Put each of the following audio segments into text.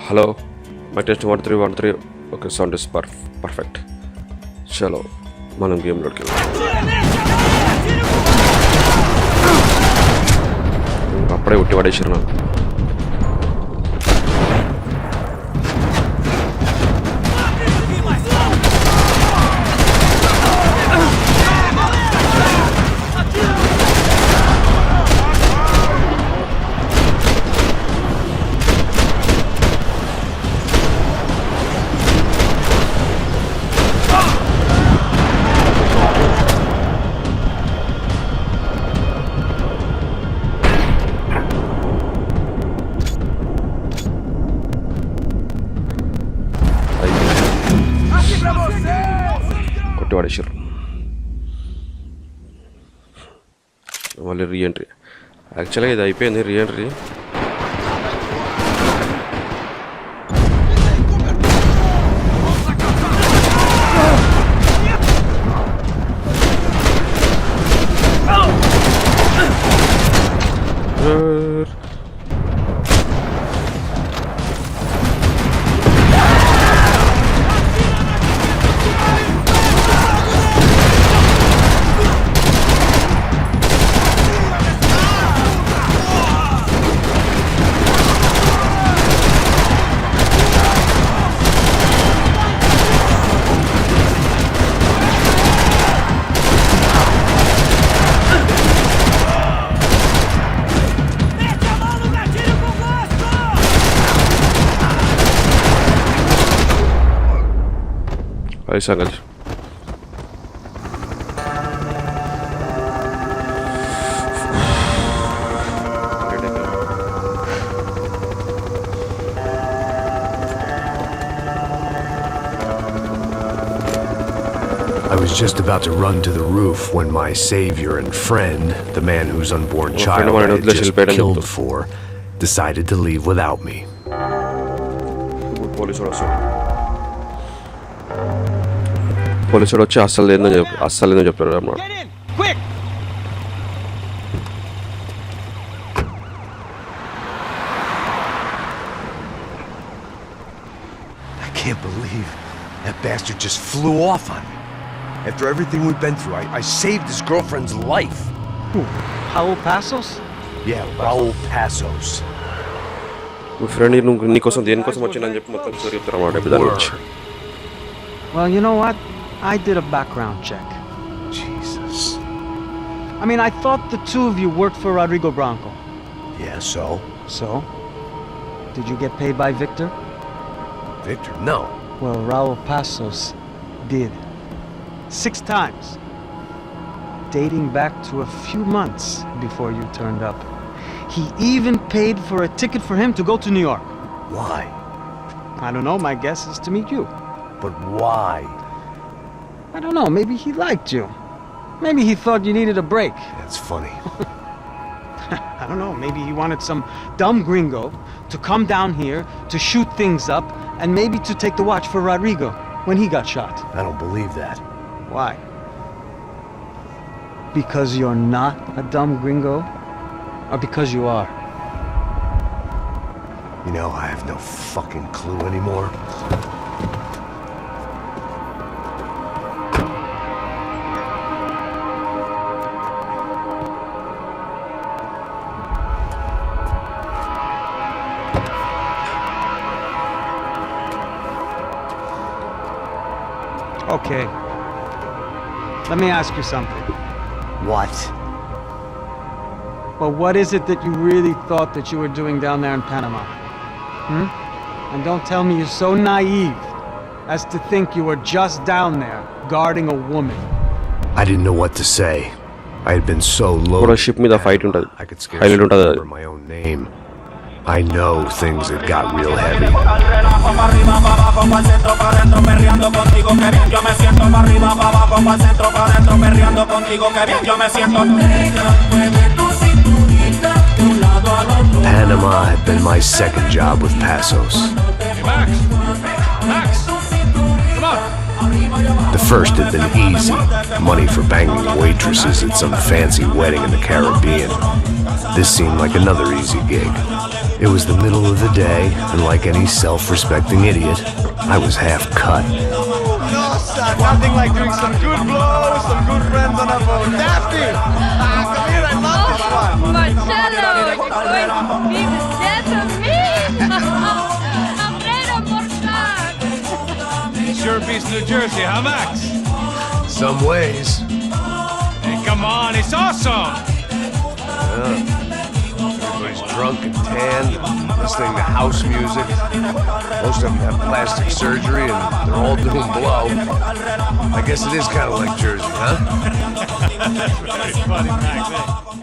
Hello my test 1 3 1 3 okay sound is perfect. చలో మనం గేమ్లోకి వెళ్దాం. అప్పుడే ఉట్టి పడేసారు నాకు. కొట్టి పడేసారు. మళ్ళీ రీఎంట్రీ. యాక్చువల్గా ఇది అయిపోయింది రీఎంట్రీ. ऐसा कर. I was just about to run to the roof when my savior and friend, the man whose unborn child I had just killed for, decided to leave without me. పోలీసుడు వచ్చి అస్సలు లేదో చెప్తారు అన్నమాట. I can't believe that bastard just flew off on me. After everything we've been through, I saved his girlfriend's life. Who? Raul Passos? Yeah, Raul Passos. Me friend నీకోసం దేనికోసం వచ్చిందని చెప్పి మొత్తం స్టోరీ చెప్తారు అన్నమాట దాని వచ్చి. Well, you know what? I did a background check. Jesus. I mean, I thought the two of you worked for Rodrigo Branco. Yeah, so? So? Did you get paid by Victor? Victor? No. Well, Raul Passos did. 6 times. Dating back to a few months before you turned up. He even paid for a ticket for him to go to New York. Why? I don't know. My guess is to meet you. But why? I don't know, maybe he liked you. Maybe he thought you needed a break. That's funny. I don't know, maybe he wanted some dumb gringo to come down here to shoot things up and maybe to take the watch for Rodrigo when he got shot. I don't believe that. Why? Because you're not a dumb gringo? Or because you are? You know, I have no fucking clue anymore. Okay. Let me ask you something. What? Well, what is it that you really thought that you were doing down there in Panama? And don't tell me you're so naive as to think you were just down there guarding a woman. I didn't know what to say. I had been so low. Ship me the fight untadi. I could scarcely remember my own name. I know things had got real heavy. Panama had been my second job with Passos. Max! Max! Come on! The first had been easy, money for banging waitresses at some fancy wedding in the Caribbean. This seemed like another easy gig. It was the middle of the day, and like any self-respecting idiot, I was half cut. No, son, nothing like doing some good blows, some good friends on a boat. Daphne! Come here, I love this one. Marcello, you're going to be the death of me. Alfredo Morgan. Sure beats New Jersey, huh, Max? Some ways. Hey, come on, it's awesome. Everybody's drunk and tanned, listening to house music. Most of them have plastic surgery and they're all doing blow. I guess it is kind of like Jersey, huh? Very funny, Max. Hey.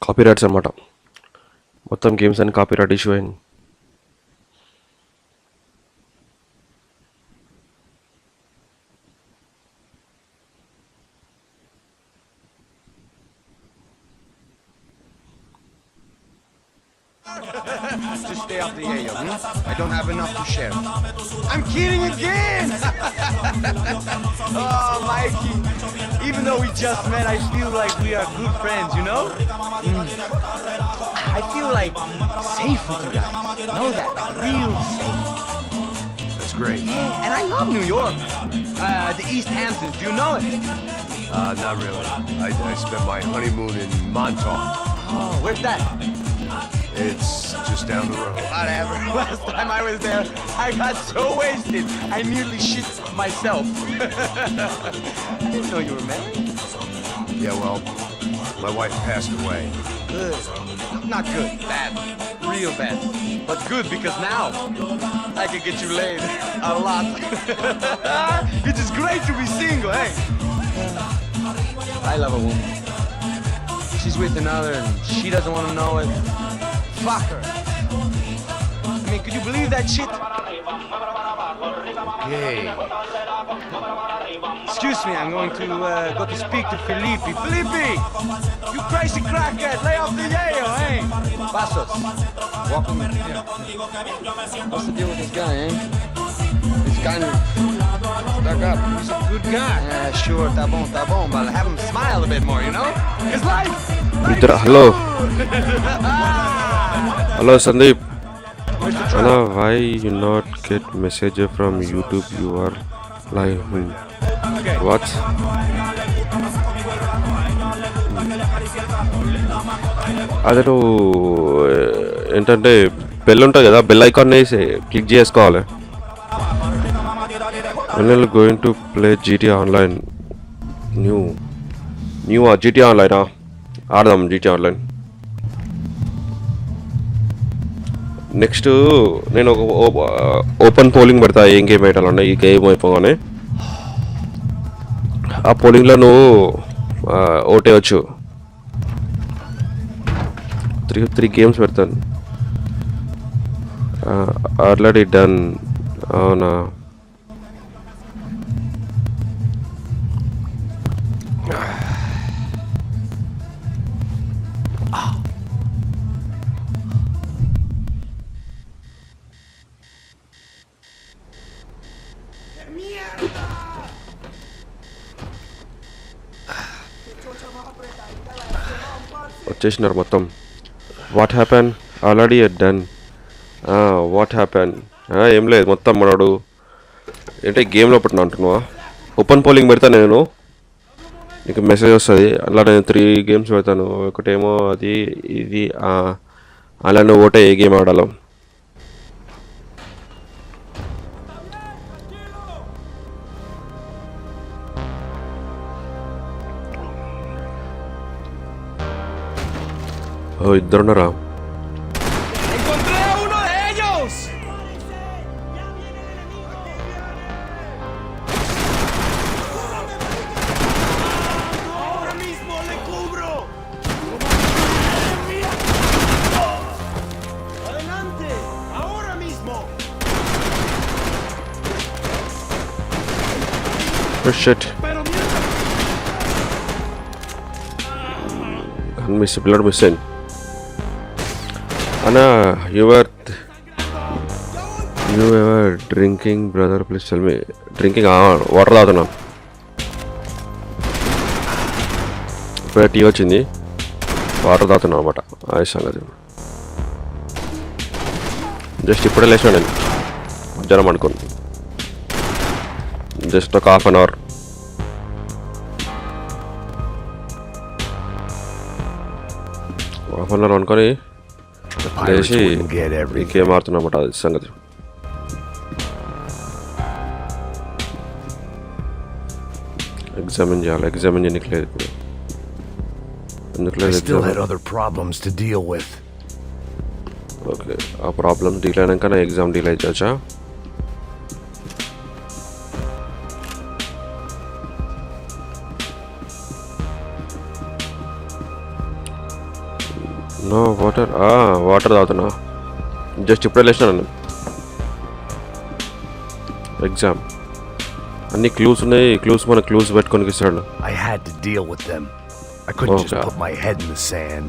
Copyrights అనమాట. మొత్తం games అని copyright issue అయింది. Just stay off the yayo, I don't have enough to share. I'm kidding again! Oh, Mikey. Even though we just met, I feel like we are good friends, you know? I feel like safe with you guys. Know that? Like, real safe. That's great. Yeah, and I love New York. The East Hamptons, do you know it? Not really. I spent my honeymoon in Montauk. Oh, where's that? It's just down the road. Whatever. Last time I was there, I got so wasted, I nearly shit myself. I didn't know you were married. Yeah, well, my wife passed away. Good. Not good. Bad. Real bad. But good because now I can get you laid a lot. It is great to be single, hey? I love a woman. She's with another and she doesn't want to know it. Fuck her. I mean, could you believe that shit? Hey. Excuse me, I'm going to go to speak to Felipe. Felipe! You crazy crackhead! Lay off the yayo, hey! Pasos. Welcome in. What's the deal with this guy, eh? He's kind of stuck up. He's a good guy. Yeah, sure, tá bom, but have him smile a bit more, you know? It's life! Hello hello Sandeep అన్నా why you not get message from YouTube you are live what's అదే నువ్వు ఏంటంటే bell ఉంటుంది కదా bell icon వేసి click చేసుకోవాలి when going to play GT online new GT ఆన్లైనా ఆడదాం జీటీ ఆన్లైన్ నెక్స్ట్ నేను ఒక ఓపెన్ పోలింగ్ పెడతా ఏం గేమ్ పెట్టాలన్నా ఈ గేమ్ అయిపోగానే ఆ పోలింగ్లో నువ్వు ఓటేయచ్చు త్రీ గేమ్స్ పెడతాను ఆల్రెడీ డన్ అవునా వచ్చేసినారు మొత్తం what happen already done what happen ఏం లేదు మొత్తం మనడు ఏంటంటే గేమ్లో పెట్టిన అంటున్నావా ఓపెన్ పోలింగ్ పెడతా నేను నీకు మెసేజ్ వస్తుంది అలా నేను 3 గేమ్స్ పెడతాను ఒకటేమో అది ఇది అలా నువ్వు ఓటే ఏ game ఆడాలో ఇద్దరున్నారా ¡Encontré a uno de ellos! ¡Ahora mismo le cubro! ¡Adelante! ¡Ahora mismo! Oh shit. ¡Pero mierda! Blood missing. Anna, you were drinking, brother. Please tell me. Drinking water తాగుతున్నా ఇప్పుడే టీ వచ్చింది వాటర్ తాగుతున్నా అనమాట ఆ సంగతి just ఇప్పుడే లేచిన నేను జ్వరం అనుకోండి. జస్ట్ ఒక half an hour. Half an hour అనుకొని The pirates లేచి wouldn't get everything. ఇంకేం ఆడుతున్నమాట అది సంగతి. ఎగ్జామిన్ చేయాలి. ఎగ్జామిన్ చేయడానికి లేదు ఇప్పుడు. ఎందుకు I లేదు still had exam? other problems to deal with. Okay, ఆ ప్రాబ్లం డీల్ అయినాక నా ఎగ్జామ్ డీల్ అయిపోవచ్చా? No water. వాటర్ తాగుతున్నా. జస్ట్ ఇప్పుడే లేచిన నేను. ఎగ్జామ్ అన్ని క్లూస్ ఉన్నాయి. మన క్లూస్ పెట్టుకొని ఇస్తాడు. I had to deal with them. I couldn't just God. put my head in the sand.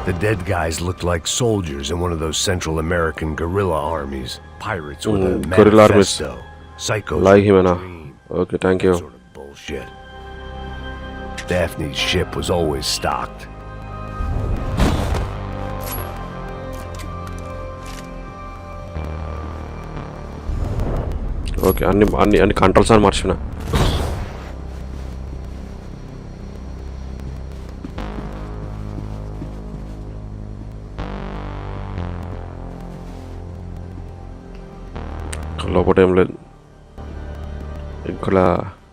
The dead guys looked like soldiers in one of those Central American guerrilla armies. Pirates with a guerrilla armies. manifesto. Psychos Like him, with a Anna. dream. Okay, thank you. Sort of bullshit. Daphne's ship was always stocked. Okay, అన్ని controls అని మర్చిపోయినా. లోపల ఏం లేదు ఇక్కడ.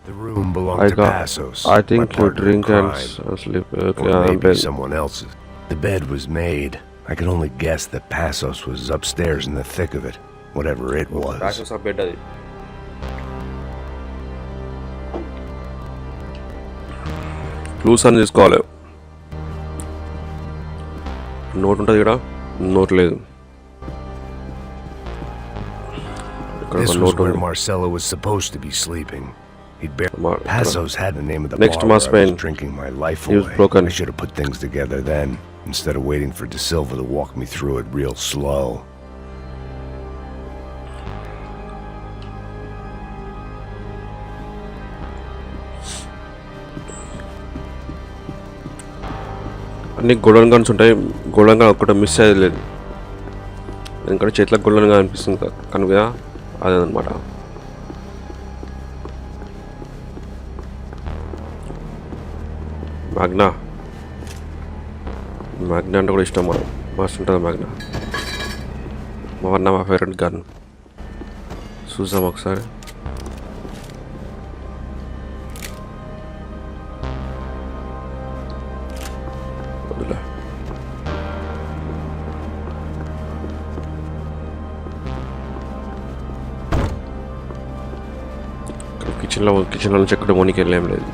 The room belonged I to got. Passos. I think my you partner in drink and crime. sleep. Or Okay, maybe someone else's. The bed was made. I could only guess that Passos was upstairs in the thick of it, whatever it was. Bed అది. Clues అని తీసుకోవాలి. Note ఉంటుంది ఇక్కడ. Note లేదు. This was where Marcelo was supposed to be sleeping. He'd Passos had the name of the Next bar must where I was be- drinking my life he was away. broken. I should have put things together then, instead of waiting for De Silva to walk me through it real slow. అన్ని golden guns ఉంటాయి. Golden gun ఒక్కటి miss అయ్యేది లేదు. ఇక్కడ చేతిలో golden gun అనిపిస్తుంది కనుక అదేనమాట. Magna అంటే కూడా ఇష్టం. మనం మస్తు ఉంటుంది మ్యాగ్నా. మా ఫేవరెట్ గన్. చూసాం ఒకసారి. కిచెన్లో నుంచి ఎక్కడ మోనికి వెళ్ళేం లేదు.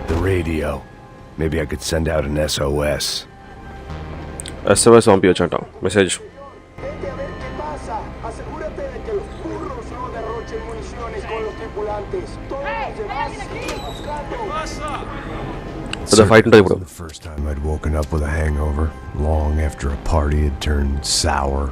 The radio. Maybe I could send out an SOS. SMS పంపించచ్చు అంట message. Vete a ver qué pasa. Asegúrate de que los burros no derrochen municiones con los tripulantes. Todos los demás buscando. పెద్ద fight ఉంటుంది ఇప్పుడు. The first time I'd woken up with a hangover, long after a party had turned sour.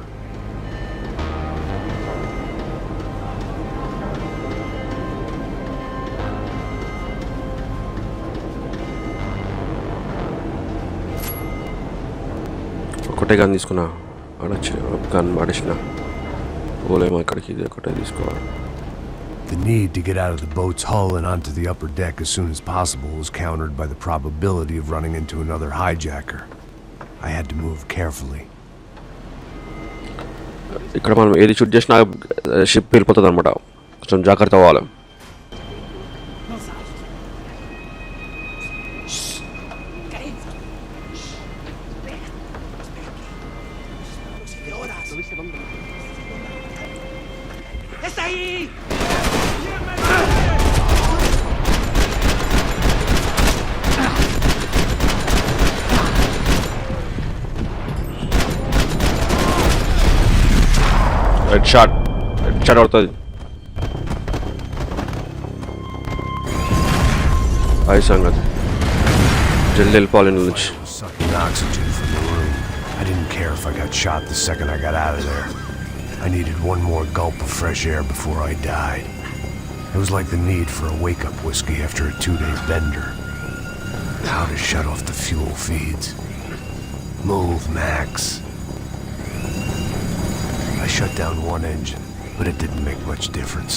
ఒకటే gun తీసుకున్నా. Gun మాడేసిన పోలేమో ఇక్కడికి. ఇది ఒకటే తీసుకోవాలి. The need to get out of the boat's hull and onto the upper deck as soon as possible was countered by the probability of running into another hijacker. I had to move carefully. ఇక్కడ మనం ఏది shoot చేసినా ship వెళ్ళిపోతుంది అనమాట. కొంచెం జాగ్రత్త అవ్వాలి. Head shot అవుతుంది. అది సంగతి. జల్దీ వెళ్ళిపోవాలి ఇంట్లో నుంచి. Sucking oxygen from the room. I didn't care if I got shot the second I got out of there. I needed one more gulp of fresh air before I died. It was like the need for a wake-up whiskey after a 2-day bender. How to shut off the fuel feeds. Move, Max. I shut down one engine, but it didn't make much difference.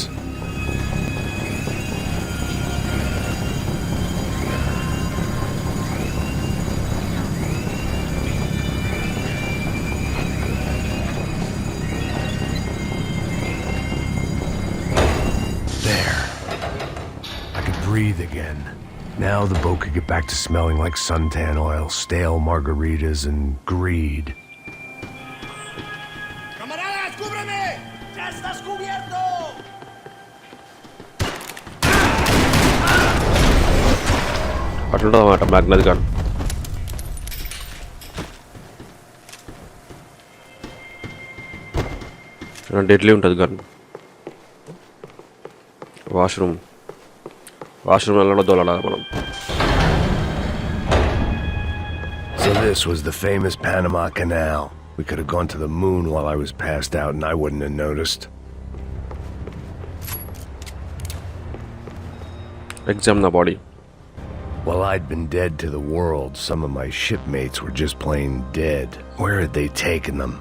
There. I could breathe again. Now the boat could get back to smelling like suntan oil, stale margaritas, and greed. ¡Camaradas, cúbreme! ¡Ya estás cubierto! అట్లుంటుంది అన్నమాట మ్యాగ్నది gun. Deadly ఉంటుంది gun. Washroom వెళ్ళడం దోలాలి మనం. So this was the famous Panama Canal. We could have gone to the moon while I was passed out and I wouldn't have noticed. Examine the body. While I'd been dead to the world, some of my shipmates were just plain dead. Where had they taken them?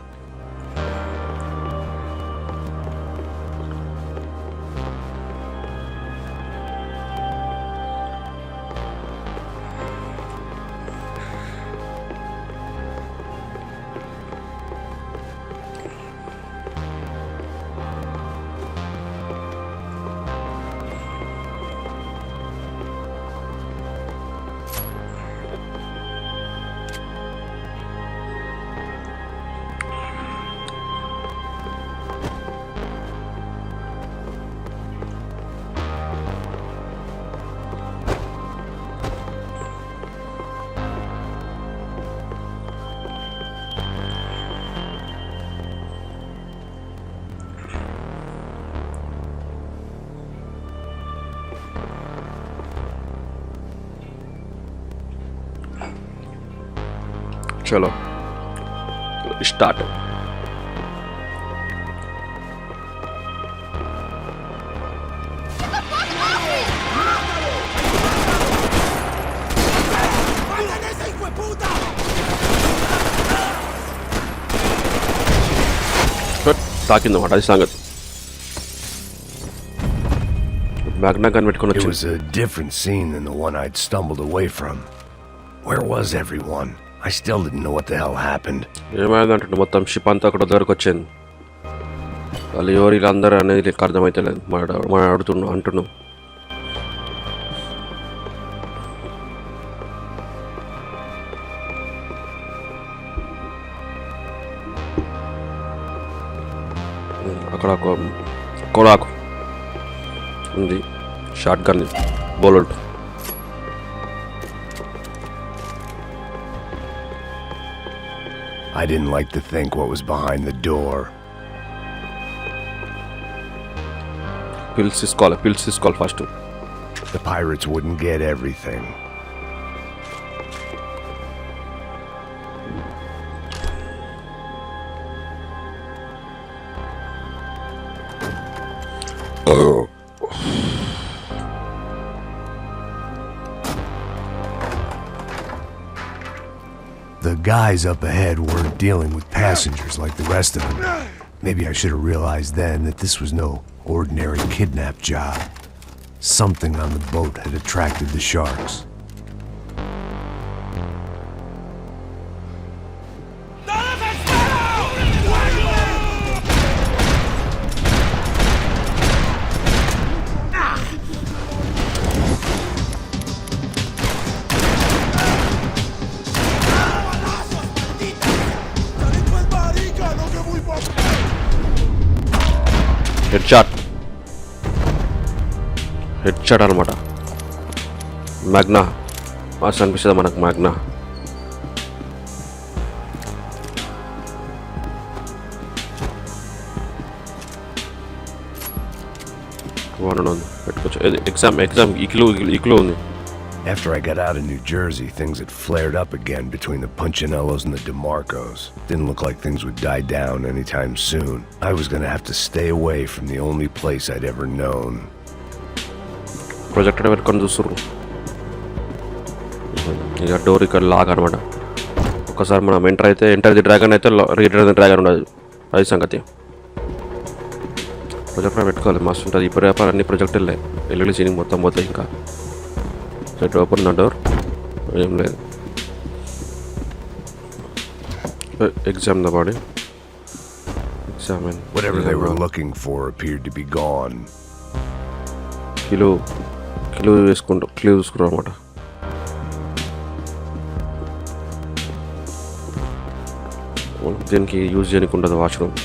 चलो start. తాకిందన్నమాట అది సంగతి. Magna gun పెట్టుకొని It వచ్చి was a different scene than the one I'd stumbled away from. Where was everyone? I still didn't know what the hell happened. ఏమైందంటే మొత్తం ship అంతా అక్కడ దగ్గరకు వచ్చింది. వాళ్ళు ఎవరు వీళ్ళందరూ అనేది నీకు అర్థమైతలేదు. మన అంటున్నాం. అక్కడ ఒక కోలాకు ఉంది, shotgun, bullet. I didn't like to think what was behind the door. Pills తీసుకోవాలి first. The pirates wouldn't get everything. The guys up ahead weren't dealing with passengers like the rest of them. Maybe I should have realized then that this was no ordinary kidnap job. Something on the boat had attracted the sharks. Head shot అనమాట. Magna mass అనిపిస్తుంది మనకు. Magna one ఉంది పెట్టుకోవచ్చు. Exam ఈక్లో ఉంది. After I got out of New Jersey, things had flared up again between the Punchinellos and the DeMarcos. Didn't look like things would die down anytime soon. I was gonna have to stay away from the only place I'd ever known. Projector పెట్టుకొని చూస్తుర్రు. ఇక door ఇక్కడ lock అనమాట. ఒకసారి మనం enter the dragon అయితే return the dragon ఉండదు. అది సంగతి. ప్రొజెక్టర్ పెట్టుకోవాలి, మస్తు ఉంటుంది. ఇప్పుడు వ్యాపారం అన్ని ప్రొజెక్టర్లే. ఎల్ఈడి సీలింగ్ మొత్తం పోతాయి. ఇంకా సెట్ ఓపెన్ ద డోర్. ఏం లేదు. Exam the body. Examine. Whatever they were looking for appeared to be gone. Clue చూసుకున్నాం అనమాట. దీనికి యూజ్ చేయడానికి ఉండదు washroom.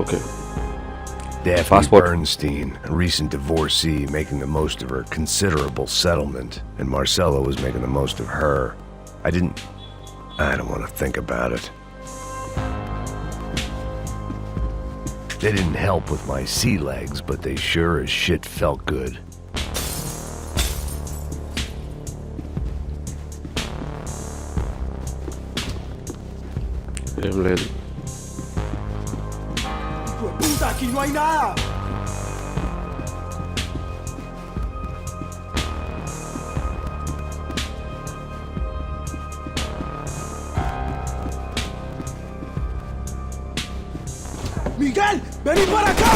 Okay. Daphne Passport. Bernstein, a recent divorcee, making the most of her considerable settlement, and Marcella was making the most of her. I don't want to think about it. They didn't help with my sea legs, but they sure as shit felt good. ఏం లేదు. ¡Puta, aquí no hay nada! ¡Miguel! ¡Vení para acá!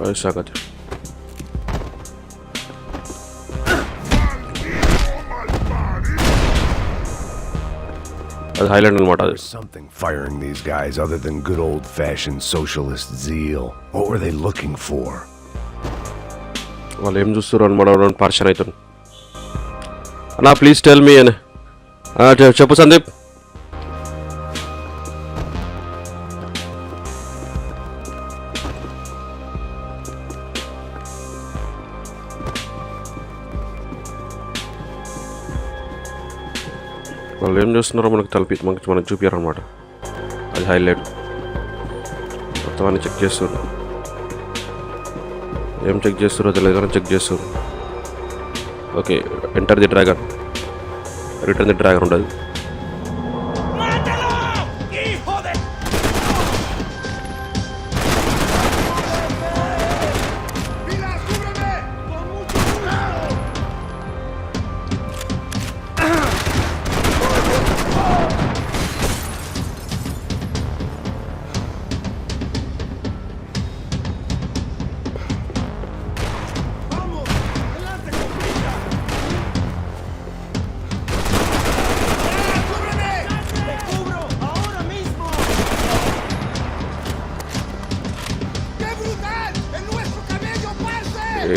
అది సంగతి. అది Highland అనమాట. అది There's something firing these guys other than good old-fashioned socialist zeal. What were they looking for? వాళ్ళు ఏం చూస్తారు అని మనం పర్షన్ అవుతాను. అన్నా ప్లీజ్ టెల్ మీ అని చెప్పు సందీప్. వాళ్ళు ఏం చేస్తున్నారో మనకు చూపించారనమాట. అది హైలైట్. మొత్తం అన్ని చెక్ చేస్తారు. ఏం చెక్ చేస్తారో తెలియదు కానీ చెక్ చేస్తారు. Okay, enter the dragon, return the dragon ఉండదు.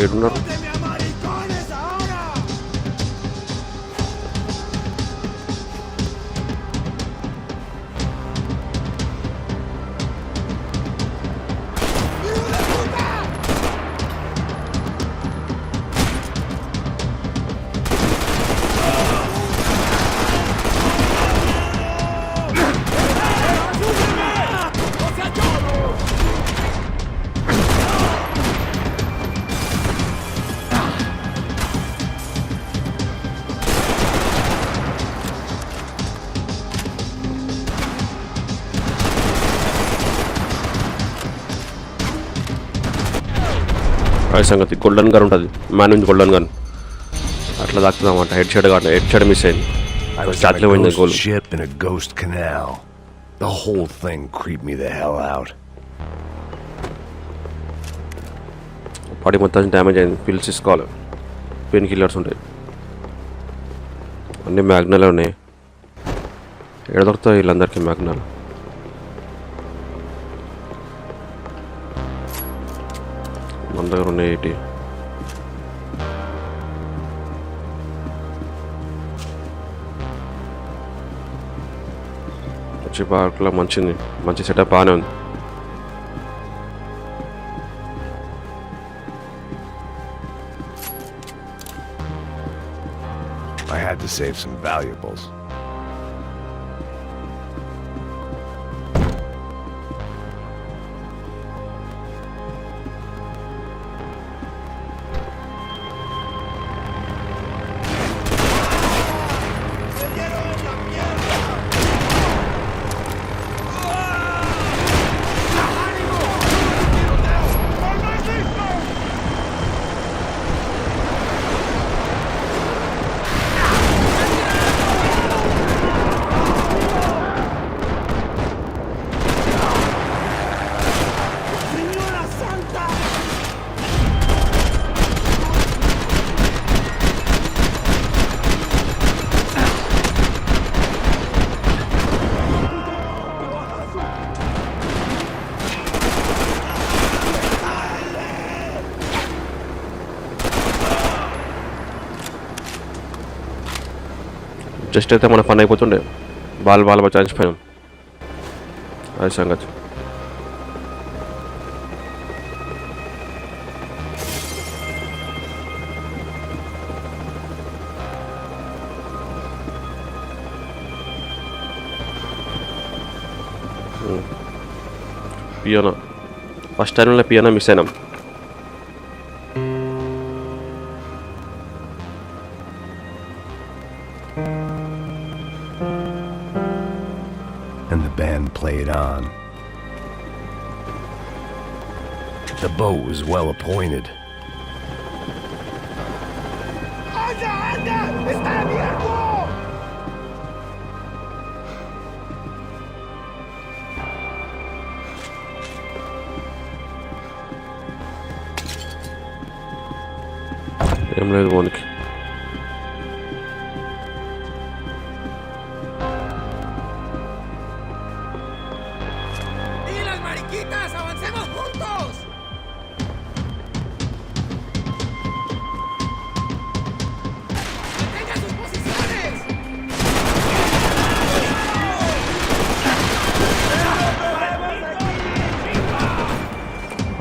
ఏడున్నారు? సంగతి గోల్డెన్ గన్ ఉంటుంది, మ్యాన్ నుంచి గోల్డెన్ గన్ అట్లా తాకుతుందన్నమాట. హెడ్ షాట్ మిస్ అయింది. చాట్లో పోయింది goal. Ship in a ghost canal. The whole thing creeped me the hell out. Body మొత్తం డ్యామేజ్ అయింది. పిల్స్ తీసుకోవాలి, పెయిన్ కిల్లర్స్ ఉంటాయి. అన్నీ మ్యాగ్నాలే ఉన్నాయి. ఎక్కడ దొరుకుతాయి వీళ్ళందరికీ మ్యాగ్నాలు? మన దగ్గర ఉన్నాయి ఏంటి? మంచి పార్క్లో మంచి సెటప్ బాగానే ఉంది. I had to save some valuables. Just అయితే మన పని అయిపోతుండే. బాల్ బచాయించిపోయాం. అది సంగతి. పియానో ఫస్ట్ టైంలో పియానో మిస్ అయినాం. And the band played on. The boat was well appointed. ఏం లేదు వానికి.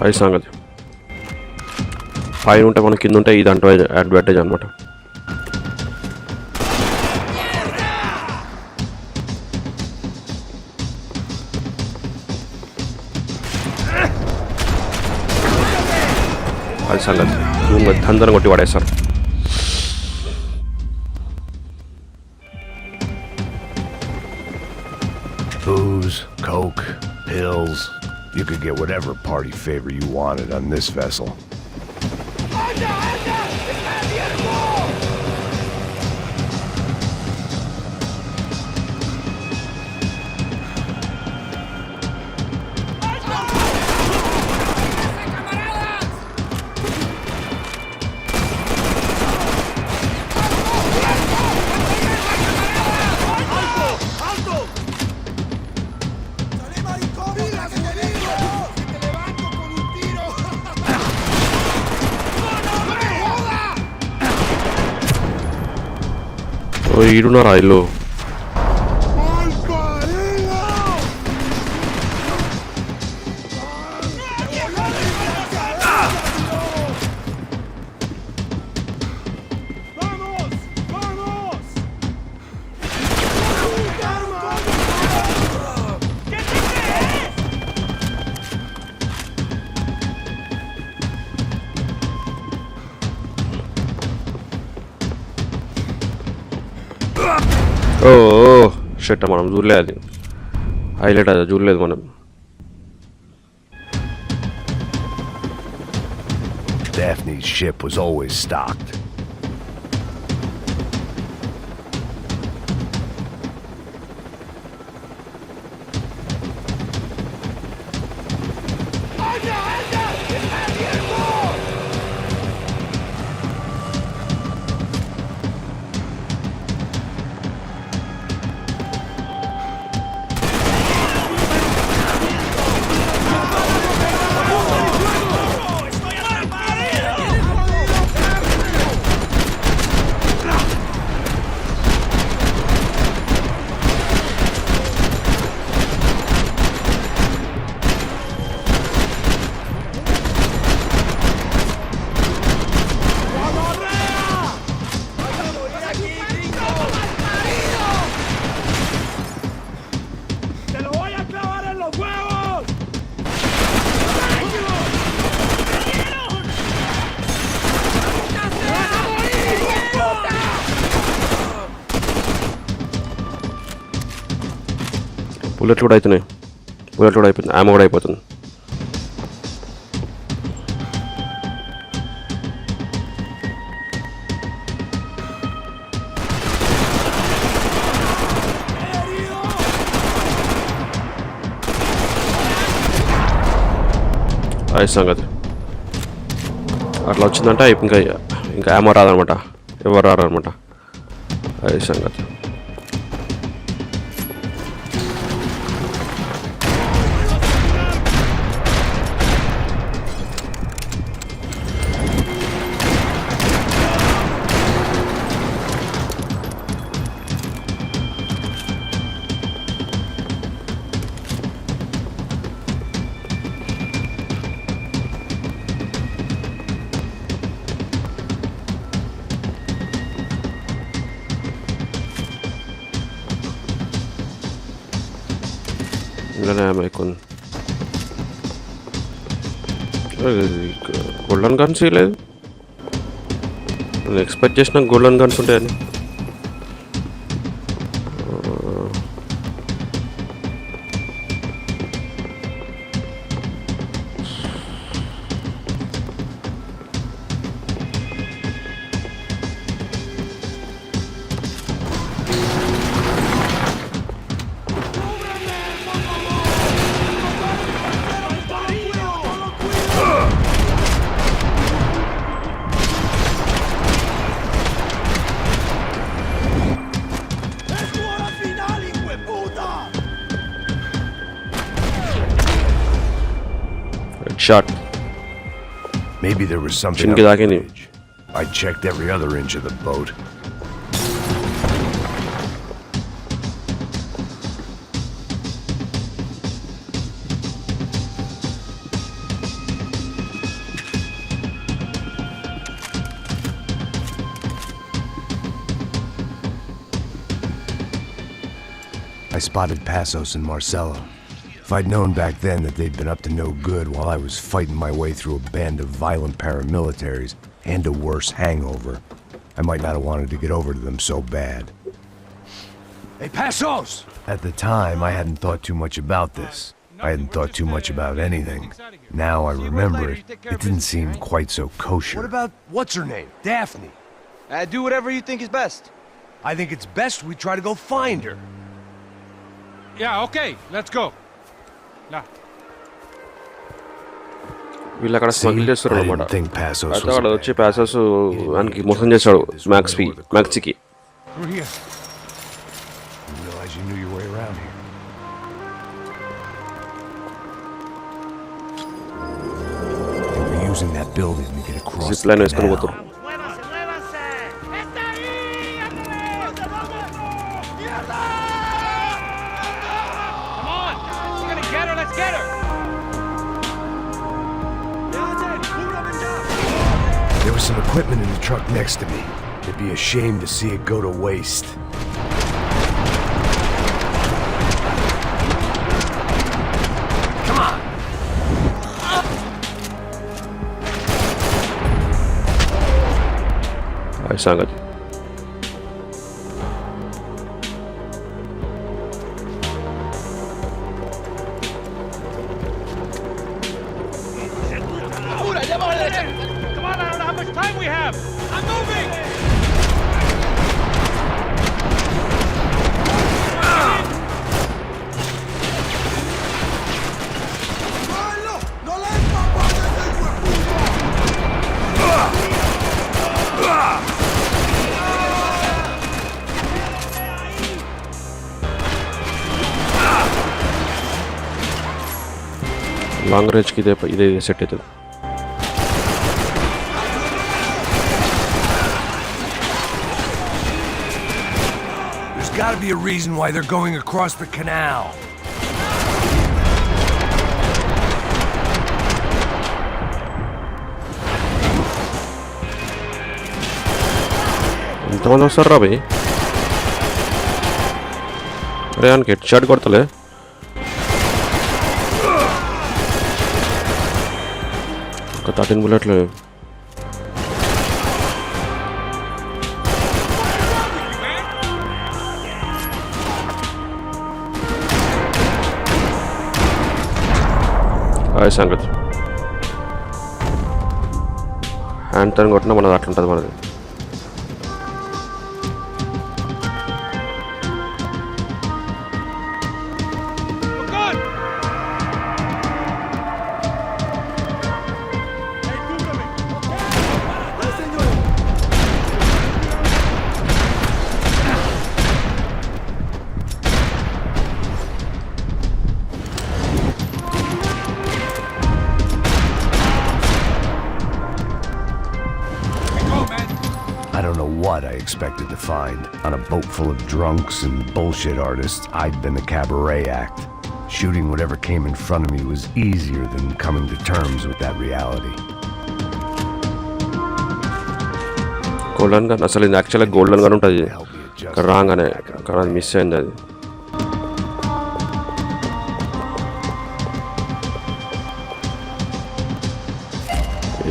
అది సంగతి. పైన ఉంటే మనం కింద ఉంటే ఇది అడ్వాంటేజ్ అనమాట. అది సంగతి. అందరం కొట్టి పడేస్తారు. Booze, coke, pills. You could get whatever party favor you wanted on this vessel. ఈడున్నారా ఇల్లు? ఓ షట్, మనం చూడలేదు. అది హైలైట్, అది చూడలేదు మనం. Daphne's ship was always stocked. బుల్లెట్లు కూడా అవుతున్నాయి. బుల్లెట్లు కూడా అయిపోతుంది. ఆమె కూడా అయిపోతుంది. అది సంగతి. అట్లా వచ్చిందంటే ఇంకా ఏమో రాదనమాట. ఎవరు రారనమాట. అది సంగతి. ఇలానే అయిపోయింది. గోల్డెన్ గన్స్ లేదు. నేను ఎక్స్పెక్ట్ చేసిన గోల్డెన్ గన్స్ ఉంటాయని. Shot. Maybe there was something Shouldn't on get the back in bridge. I checked every other inch of the boat. I spotted Passos and Marcelo. If I'd known back then that they'd been up to no good while I was fighting my way through a band of violent paramilitaries and a worse hangover, I might not have wanted to get over to them so bad. Hey, Passos! At the time, I hadn't thought too much about this. I hadn't thought too much about anything. Now I remember it, it didn't seem quite so kosher. What about, what's her name? Daphne. Do whatever you think is best. I think it's best we try to go find her. Yeah, okay, let's go. Nah. వీళ్ళు అక్కడ smuggle చేస్తారు I అనమాట. didn't think Passos అయితే was వాడు a వచ్చి passes ఆయనకి మోసం చేశాడు. మ్యాక్సీకి. We're here. didn't realize you knew your way around here. They were using that building to get across zip line the వేసుకొని canal. పోతారు. Come on! We're gonna get her, let's get her! There was some equipment in the truck next to me. It'd be a shame to see it go to waste. Come on! అది సంగతి. Come on, I don't know how much time we have! I'm moving! Long రేంజ్కి ఇదే set అవుతుంది. There's gotta be a reason why they're going across the canal. ఎంతమంది వస్తారు రా భయ్? అరే ఆయనకి హెడ్ షాట్ కొడతలే. ఒక 13 బుల్లెట్లు. అది సంగతి. హ్యాండ్తో కొట్టినా మనది అట్లుంటుంది మనది. I don't know what I expected to find. On a boat full of drunks and bullshit artists, I'd been a cabaret act. Shooting whatever came in front of me was easier than coming to terms with that reality. Golden gun అసలు ఇది యాక్చువల్గా golden gun ఉంటుంది Help me adjust. ఇక్కడ రాగానే, కానీ అది miss అయింది. అది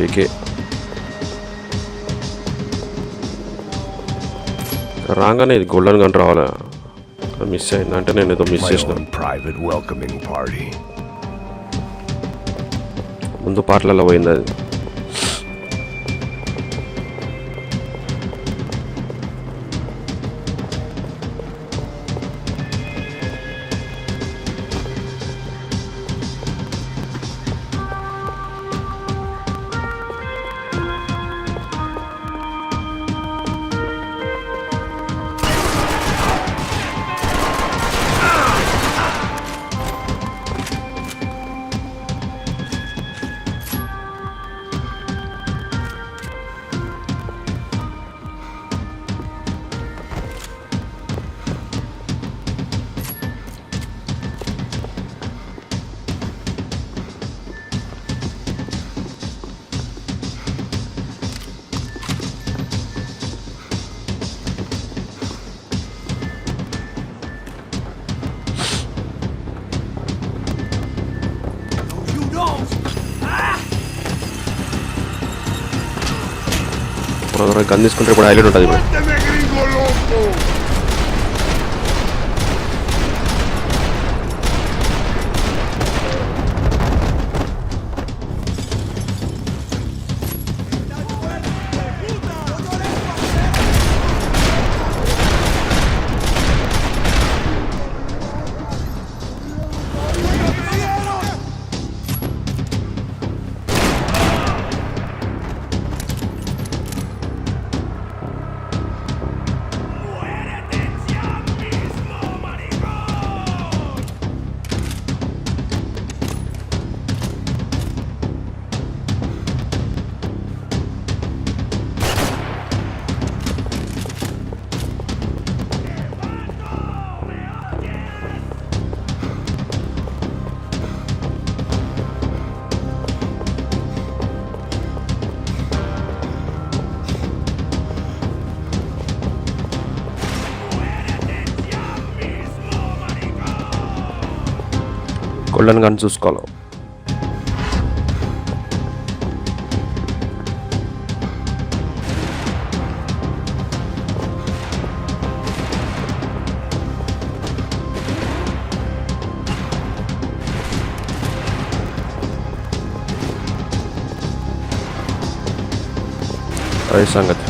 ఏకే రాగానే ఇది గోల్డెన్ గన్ రావాలా, మిస్ అయింది అంటే నేను ఏదో మిస్ My చేసిన. own private welcoming party. ముందు పాటలలో పోయింది అది. గన్ తీసుకుంటే ఇప్పుడు హైలైట్ ఉంటుంది ఇప్పుడు. గోల్డెన్ గన్ చూసుకోవాలి. అది సంగతి.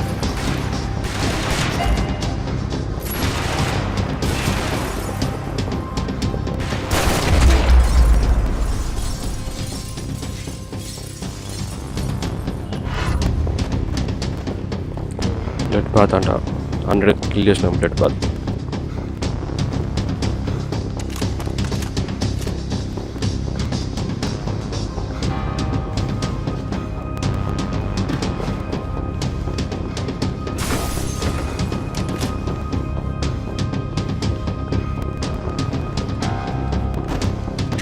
డెడ్ బాత్ అంట, 100 కిల్ చేసినాం dead bath.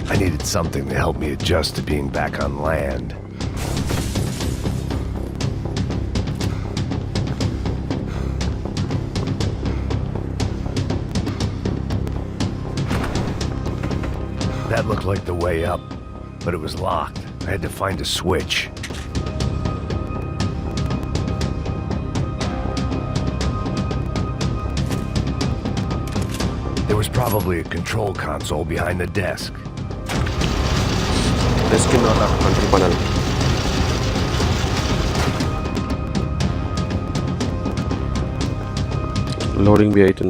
I needed something to help me adjust to being back on land. That looked like the way up, but it was locked. I had to find a switch. There was probably a control console behind the desk. Desk in or control panel. Loading B8.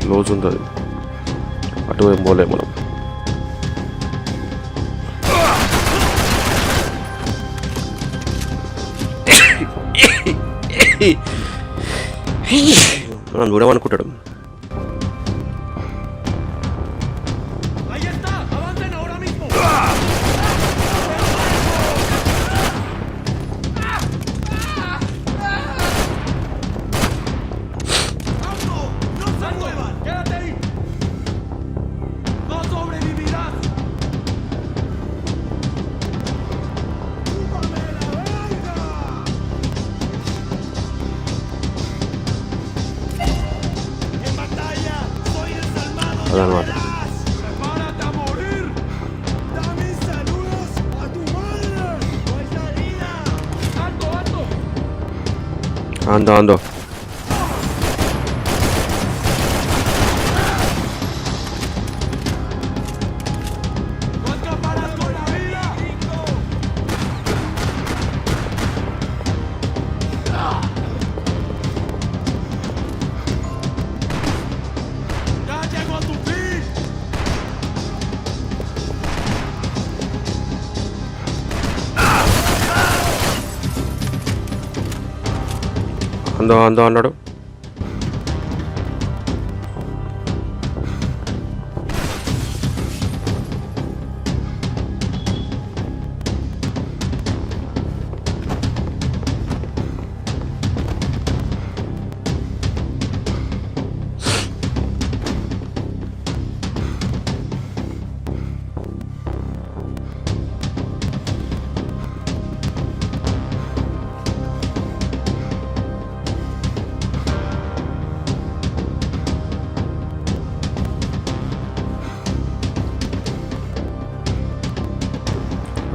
Close ఉంది అది, అటు ఏం పోలే మనం. మనం చూడమనుకుంటాడు. Ahí está, avancen ahora mismo. No se muevan, quédate ahí. No sobrevivirás. ¡Chúpame la verga! En batalla, soy el salvado de అదనమాట. Verás. ¡Prepárate a morir! ¡Da mis saludos a tu madre! ¡No hay salida! ¡Ando, ando! అందో ¡No escaparás con la vida! ¡Ya llegó a tu fin! అందో అన్నాడు.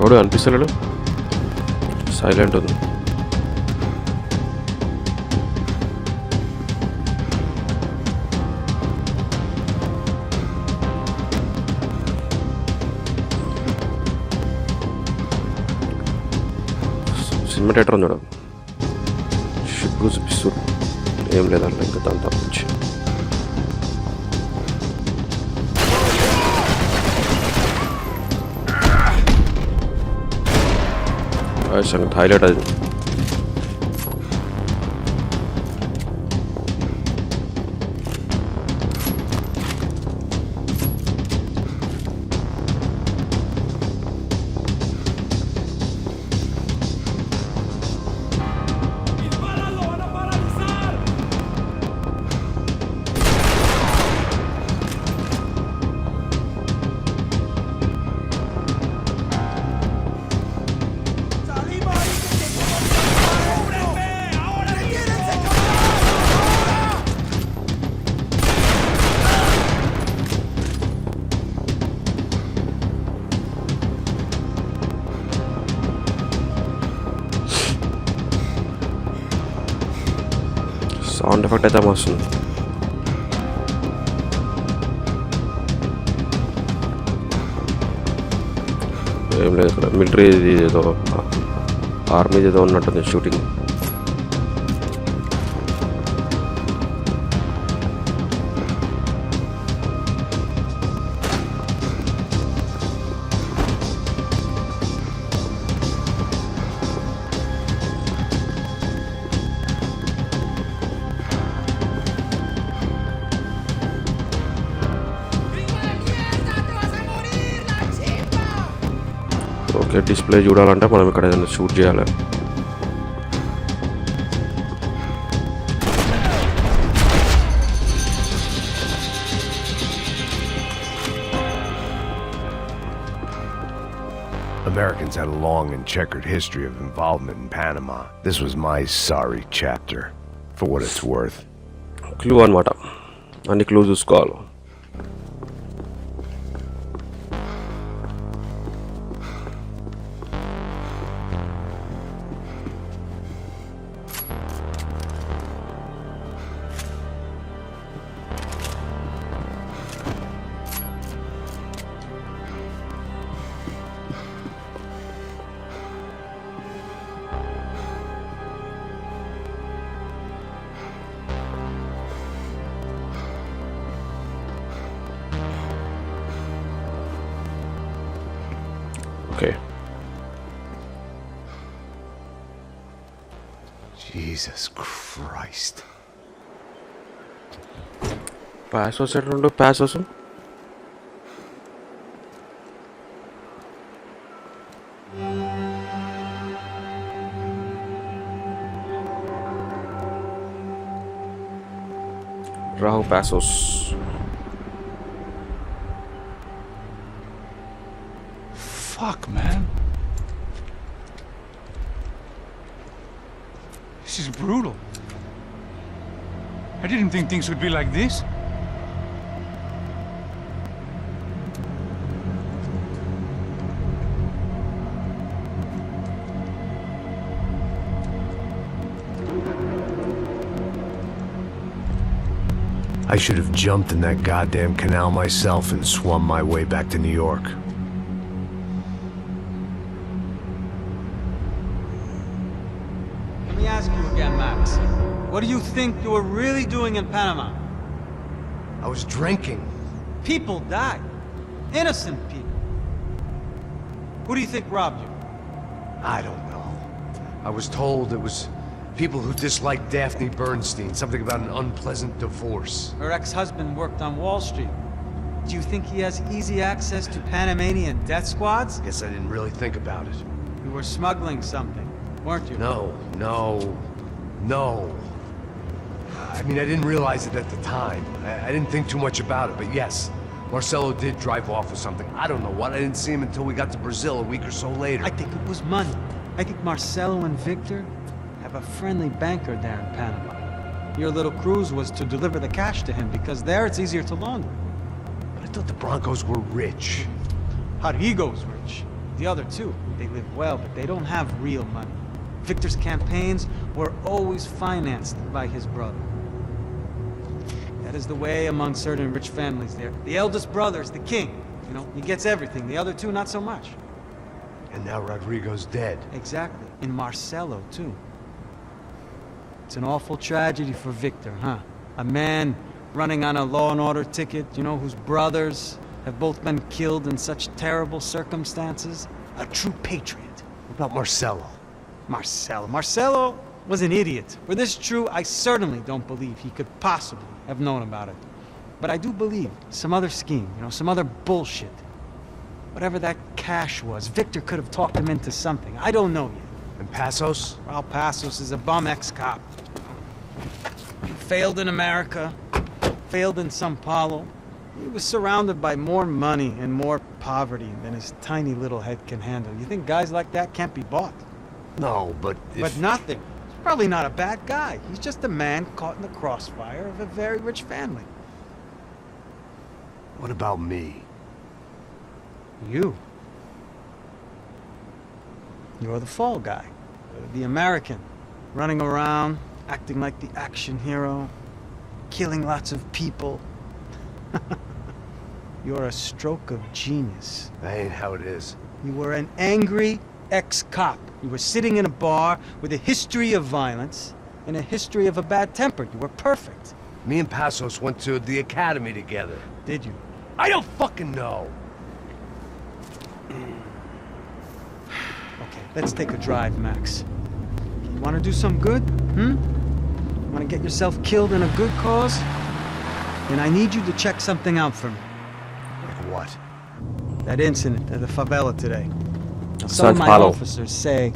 ఎవడు అనిపిస్తలేడు, silent ఉంది. Cinema theatre ఉంది, ship చూపిస్తారు. ఏం లేదంటే ఇంకా దాని తప్పించి సంగతి హైలైట్ అది. ¡Dispáralo! ¡Van a paralizar! ¡Salimos ahí que te ¡Cúbreme! ¡Ahora retírense, sound effect అయితే వస్తుంది. ఏం లేదు, ఇక్కడ మిలిటరీ ఏదో ఆర్మీ ఏదో ఉన్నట్టుంది షూటింగ్. ఓకే, డిస్ప్లే చూడాలంటే మనం ఇక్కడ ఏదైనా షూట్ చేయాలి. Americans had a long and checkered history of involvement in Panama. This was my sorry chapter, for what it's worth. Clue అనమాట, అన్ని క్లూ చూసుకోవాలి. Jesus Christ. Pasos ఎట్లుండు పాసోస్ Rahu పాసోస్ Fuck, man. This is brutal. I didn't think things would be like this. I should have jumped in that goddamn canal myself and swum my way back to New York. Let me ask you again, Max. What do you think you were really doing in Panama? I was drinking. People died. Innocent people. Who do you think robbed you? I don't know. I was told it was people who disliked Daphne Bernstein, something about an unpleasant divorce. Her ex-husband worked on Wall Street. Do you think he has easy access to Panamanian death squads? Guess I didn't really think about it. You were smuggling something, weren't you? No. I mean, I didn't realize it at the time. I didn't think too much about it, but yes, Marcelo did drive off with something. I don't know what. I didn't see him until we got to Brazil a week or so later. I think it was money. I think Marcelo and Victor have a friendly banker there in Panama. Your little cruise was to deliver the cash to him because there it's easier to launder. But I thought the Broncos were rich. Rodrigo's rich. The other two, they live well, but they don't have real money. Victor's campaigns were always financed by his brother. That is the way among certain rich families there. The eldest brother's the king. You know, he gets everything. The other two, not so much. And now Rodrigo's dead. Exactly. And Marcelo, too. It's an awful tragedy for Victor, huh? A man running on a law and order ticket, you know, whose brothers have both been killed in such terrible circumstances. A true patriot. What about Marcelo? Marcelo was an idiot. Were this true, I certainly don't believe he could possibly have known about it. But I do believe some other scheme, you know, some other bullshit. Whatever that cash was, Victor could have talked him into something. I don't know yet. And Passos? Well, Passos is a bum ex-cop. Failed in America, failed in Sao Paulo. He was surrounded by more money and more poverty than his tiny little head can handle. You think guys like that can't be bought? No, but But nothing. He's probably not a bad guy. He's just a man caught in the crossfire of a very rich family. What about me? You. You're the fall guy. The American. Running around, acting like the action hero. Killing lots of people. You're a stroke of genius. That ain't how it is. You were an angry ex-cop. You were sitting in a bar with a history of violence and a history of a bad temper. You were perfect. Me and Passos went to the academy together. Did you? I don't fucking know. Okay, let's take a drive, Max. You want to do some good? Want to get yourself killed in a good cause? Then I need you to check something out for me. Like what? That incident at the favela today. Some Sao of my Paulo. officers say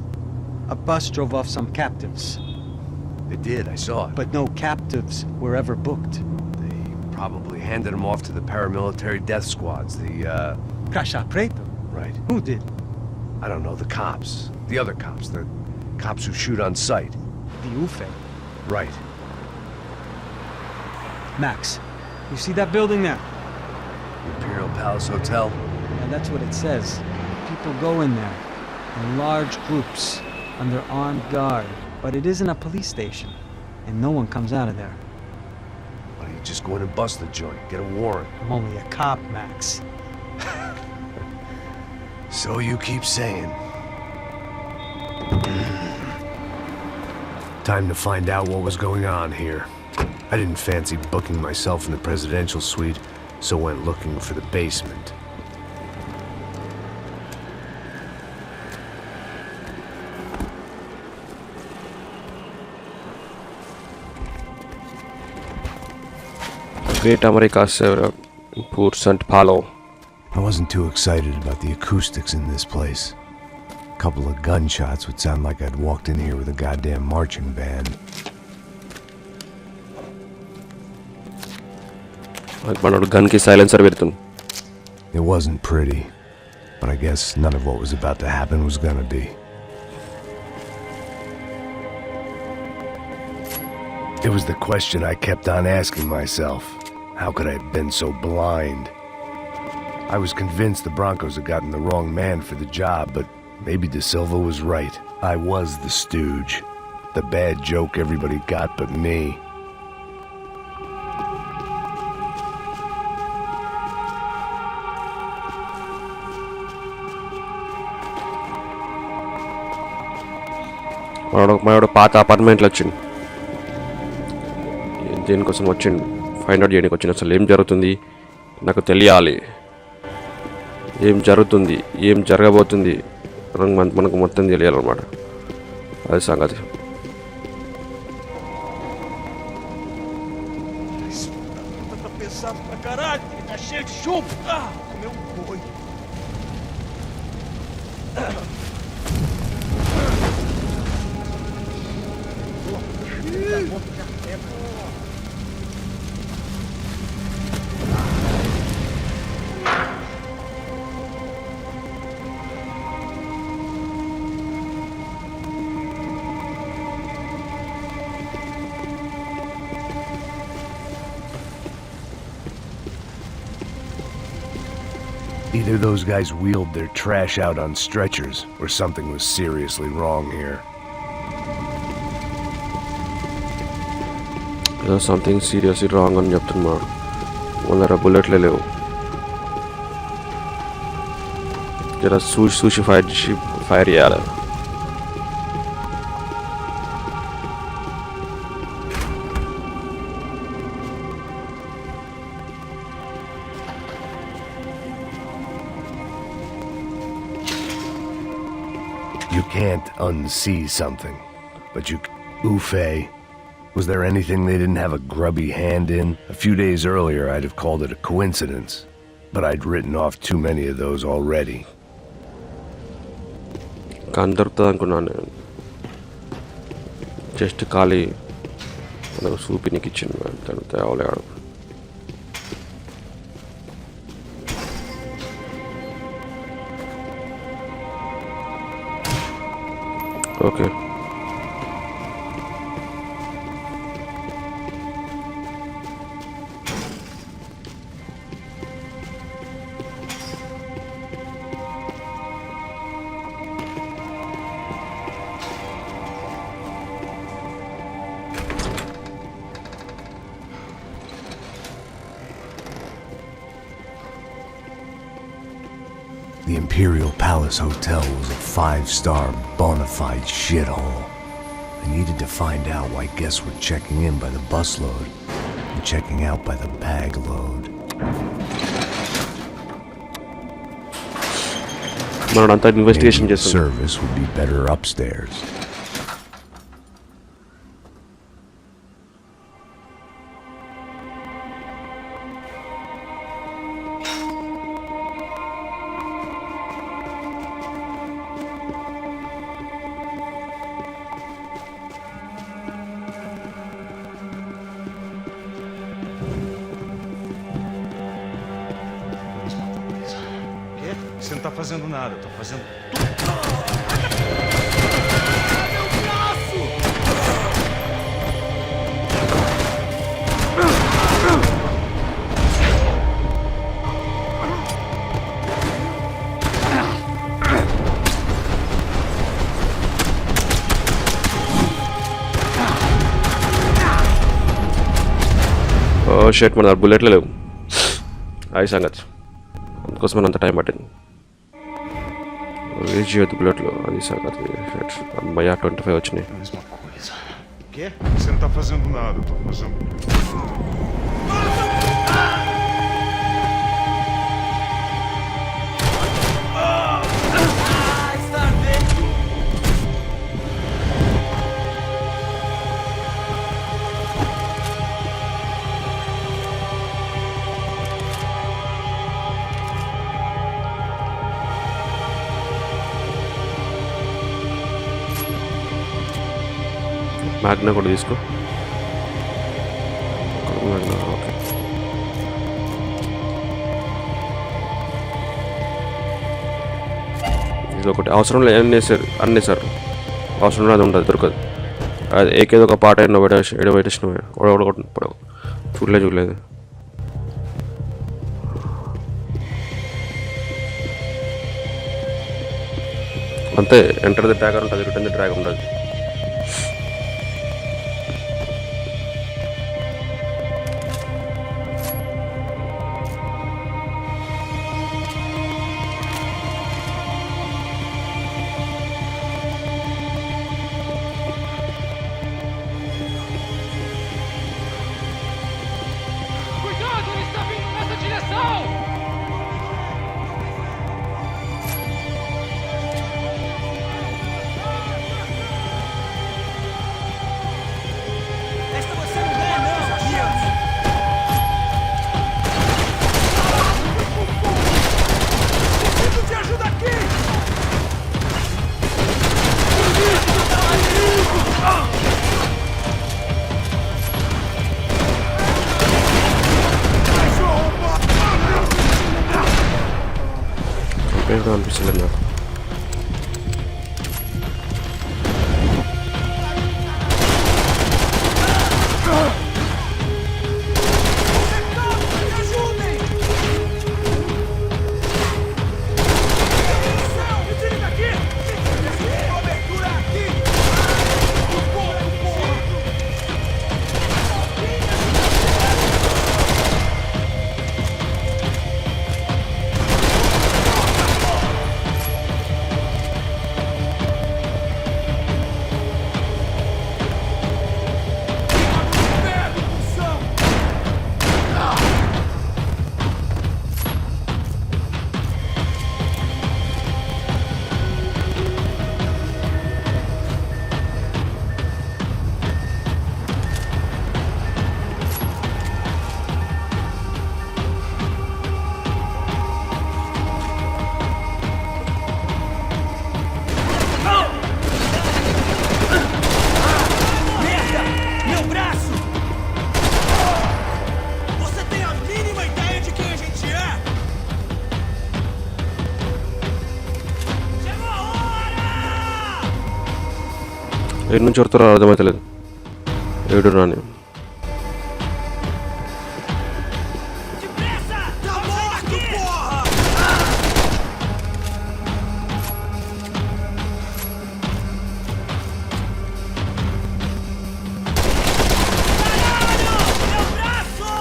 a bus drove off some captives, They did, I saw it. but no captives were ever booked. They probably handed them off to the paramilitary death squads, Caixa Preto? Right. Who did? I don't know, the cops. The other cops. The cops who shoot on sight. The UFE. Right. Max, you see that building there? Imperial Palace Hotel? Yeah, that's what it says. People go in there in large groups under armed guard, but it isn't a police station, and no one comes out of there. Why don't you just go in and bust the joint? Get a warrant. I'm only a cop, Max. So you keep saying. Time to find out what was going on here. I didn't fancy booking myself in the presidential suite, so went looking for the basement. Great America server. Poor St. Paulo. I wasn't too excited about the acoustics in this place. A couple of gunshots would sound like I'd walked in here with a goddamn marching band. మనోడు గన్కి silencer పెడుతుంది. It wasn't pretty, but I guess none of what was about to happen was gonna be. It was the question I kept on asking myself. How could I have been so blind? I was convinced the Broncos had gotten the wrong man for the job, but maybe De Silva was right. I was the stooge. The bad joke everybody got but me. మనోడు పాత అపార్ట్మెంట్లో వచ్చిండు. దేనికోసం వచ్చిండు? Find out చేయడానికి వచ్చిండు. అసలు ఏం జరుగుతుంది నాకు తెలియాలి. ఏం జరుగుతుంది, ఏం జరగబోతుంది మనకు మొత్తం తెలియాలన్నమాట. అది సంగతి. Tá pesado pra caralho, tá cheio de chumbo. Ah, comeu boi. Either those guys wheeled their trash out on stretchers, or something was seriously wrong here. Something seriously wrong అని చెప్తున్నాడు. ముందర బుల్లెట్లే లేవు. జర సూచి ఫైర్ చేయాలి. You can't unsee something, but you... Ufe. Was there anything they didn't have a grubby hand in? A few days earlier, I'd have called it a coincidence, but I'd written off too many of those already. కానీ దొరుకుతుంది అనుకున్నాను నేను. Just ఖాళీ మనకు సూపినికి ఇచ్చింది. తను తేవలేడు. Okay, The Imperial Palace Hotel was a 5-star bona fide shithole. I needed to find out why guests were checking in by the busload and checking out by the bag load. మనోడంతా investigation చేస్తాం. Service would be better upstairs. Você não tá fazendo nada, eu tô fazendo oh shirt మన బుల్లెట్లు లేవు. అది సంగతి. అందుకోసం మన అంత టైం పట్టింది. రీచ్ చేయొద్దు బుల్లెట్లు. అది సంగతి. అమ్మయ్య 25 వచ్చినాయి. a mesma coisa. O quê? Você não tá fazendo nada, eu tô fazendo... Magna కూడా తీసుకో. Magna okay. ఇది ఒకటి అవసరం లేదు, అన్నీ సార్ అవసరం లేదు, అది ఉండదు, దొరకదు. అది ఏకేదో ఒక పాట అయినా పెట్టేసిన చూడలేదు. అంతే, ఎంటర్ ది డ్రాగన్ ఉంటుంది, రిటర్న్ ది డ్రాగన్ ఉంటుంది. Cuidado, ele está vindo nessa direção! Esta você não ganha, não, Dias! Preciso de ajuda aqui! కంప్లీట్గా అనిపిస్తలేదు నాకు. Me ajudem! Me tire daqui! Cobertura aqui! Merda! Meu braço! Você tem a mínima ideia de quem a gente é? Chegou a hora! ఏడు నుంచి వస్తారో అర్థమవుతలేదు. ఏడు రాని Depressa! Tá morto, porra! Caralho! Meu braço!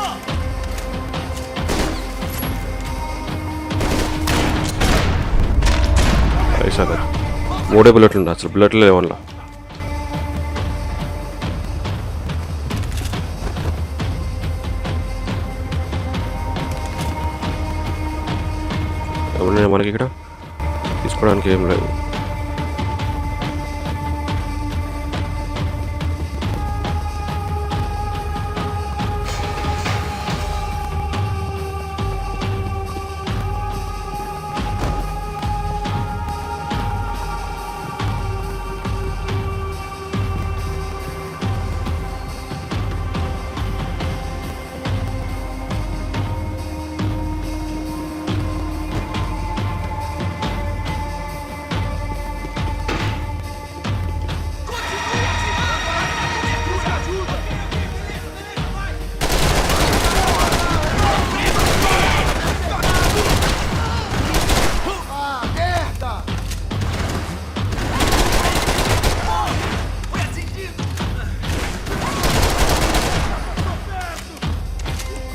అయిసాక 3 బుల్లెట్లు ఉండే, అసలు బుల్లెట్లు లేవన్లా. ఏమన్నా మనకి ఇక్కడ తీసుకోవడానికి ఏం లేదు.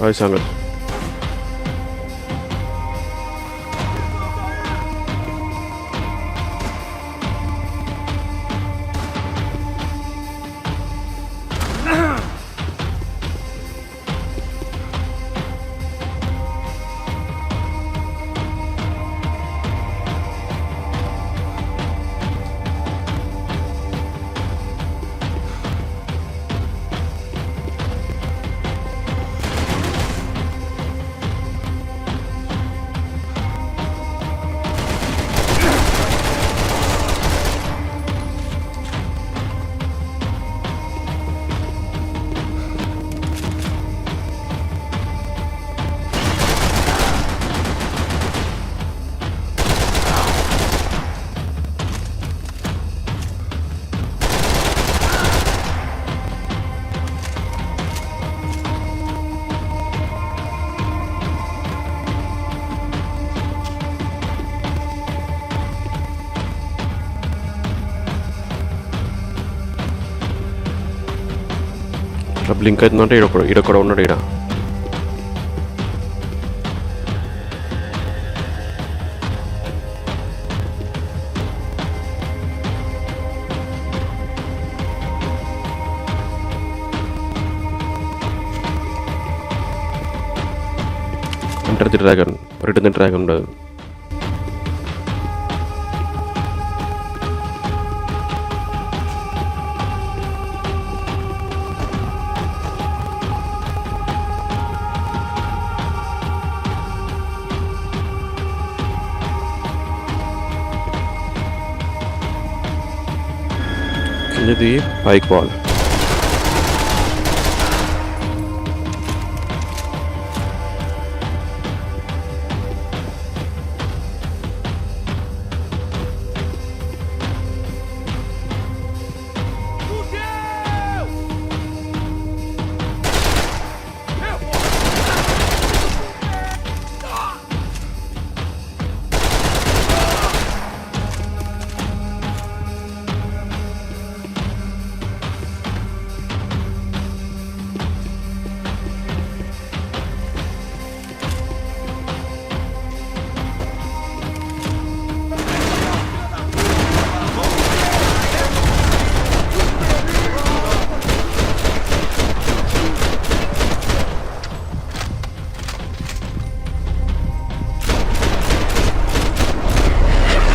అది సంగతి. ఇట్లా బ్లింక్ అవుతుందంటే ఈడొక్కడ ఉన్నాడు ఈడ. Enter the dragon, return the dragon ఉండదు. ఇది పైకి పోవాలి.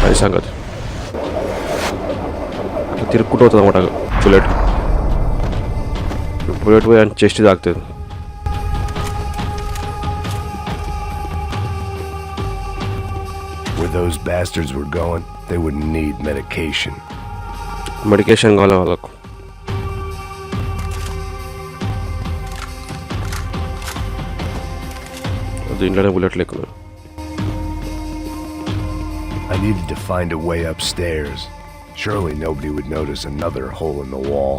అది సంగతి. తిరుక్కుంటూ అవుతుంది అన్నమాట బుల్లెట్. బుల్లెట్ పోయి అని చెస్ట్ తాకుతుంది. Where those bastards were going, they wouldn't need medication. Medication కావాలి వాళ్ళకు. దీంట్లోనే bullet లేకున్నాను. I needed to find a way upstairs. Surely nobody would notice another hole in the wall.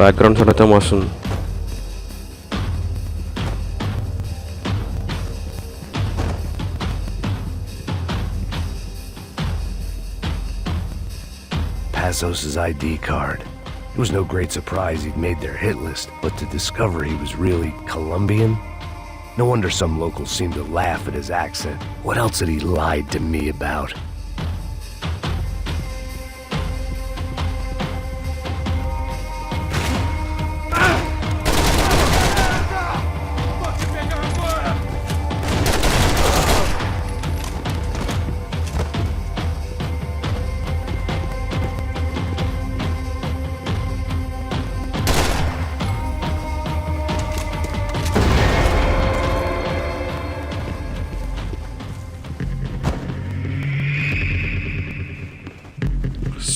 Background sound అయితే మస్తుంది. Passos' ID card. It was no great surprise he'd made their hit list, but to discover he was really Colombian? No wonder some locals seemed to laugh at his accent. What else had he lied to me about?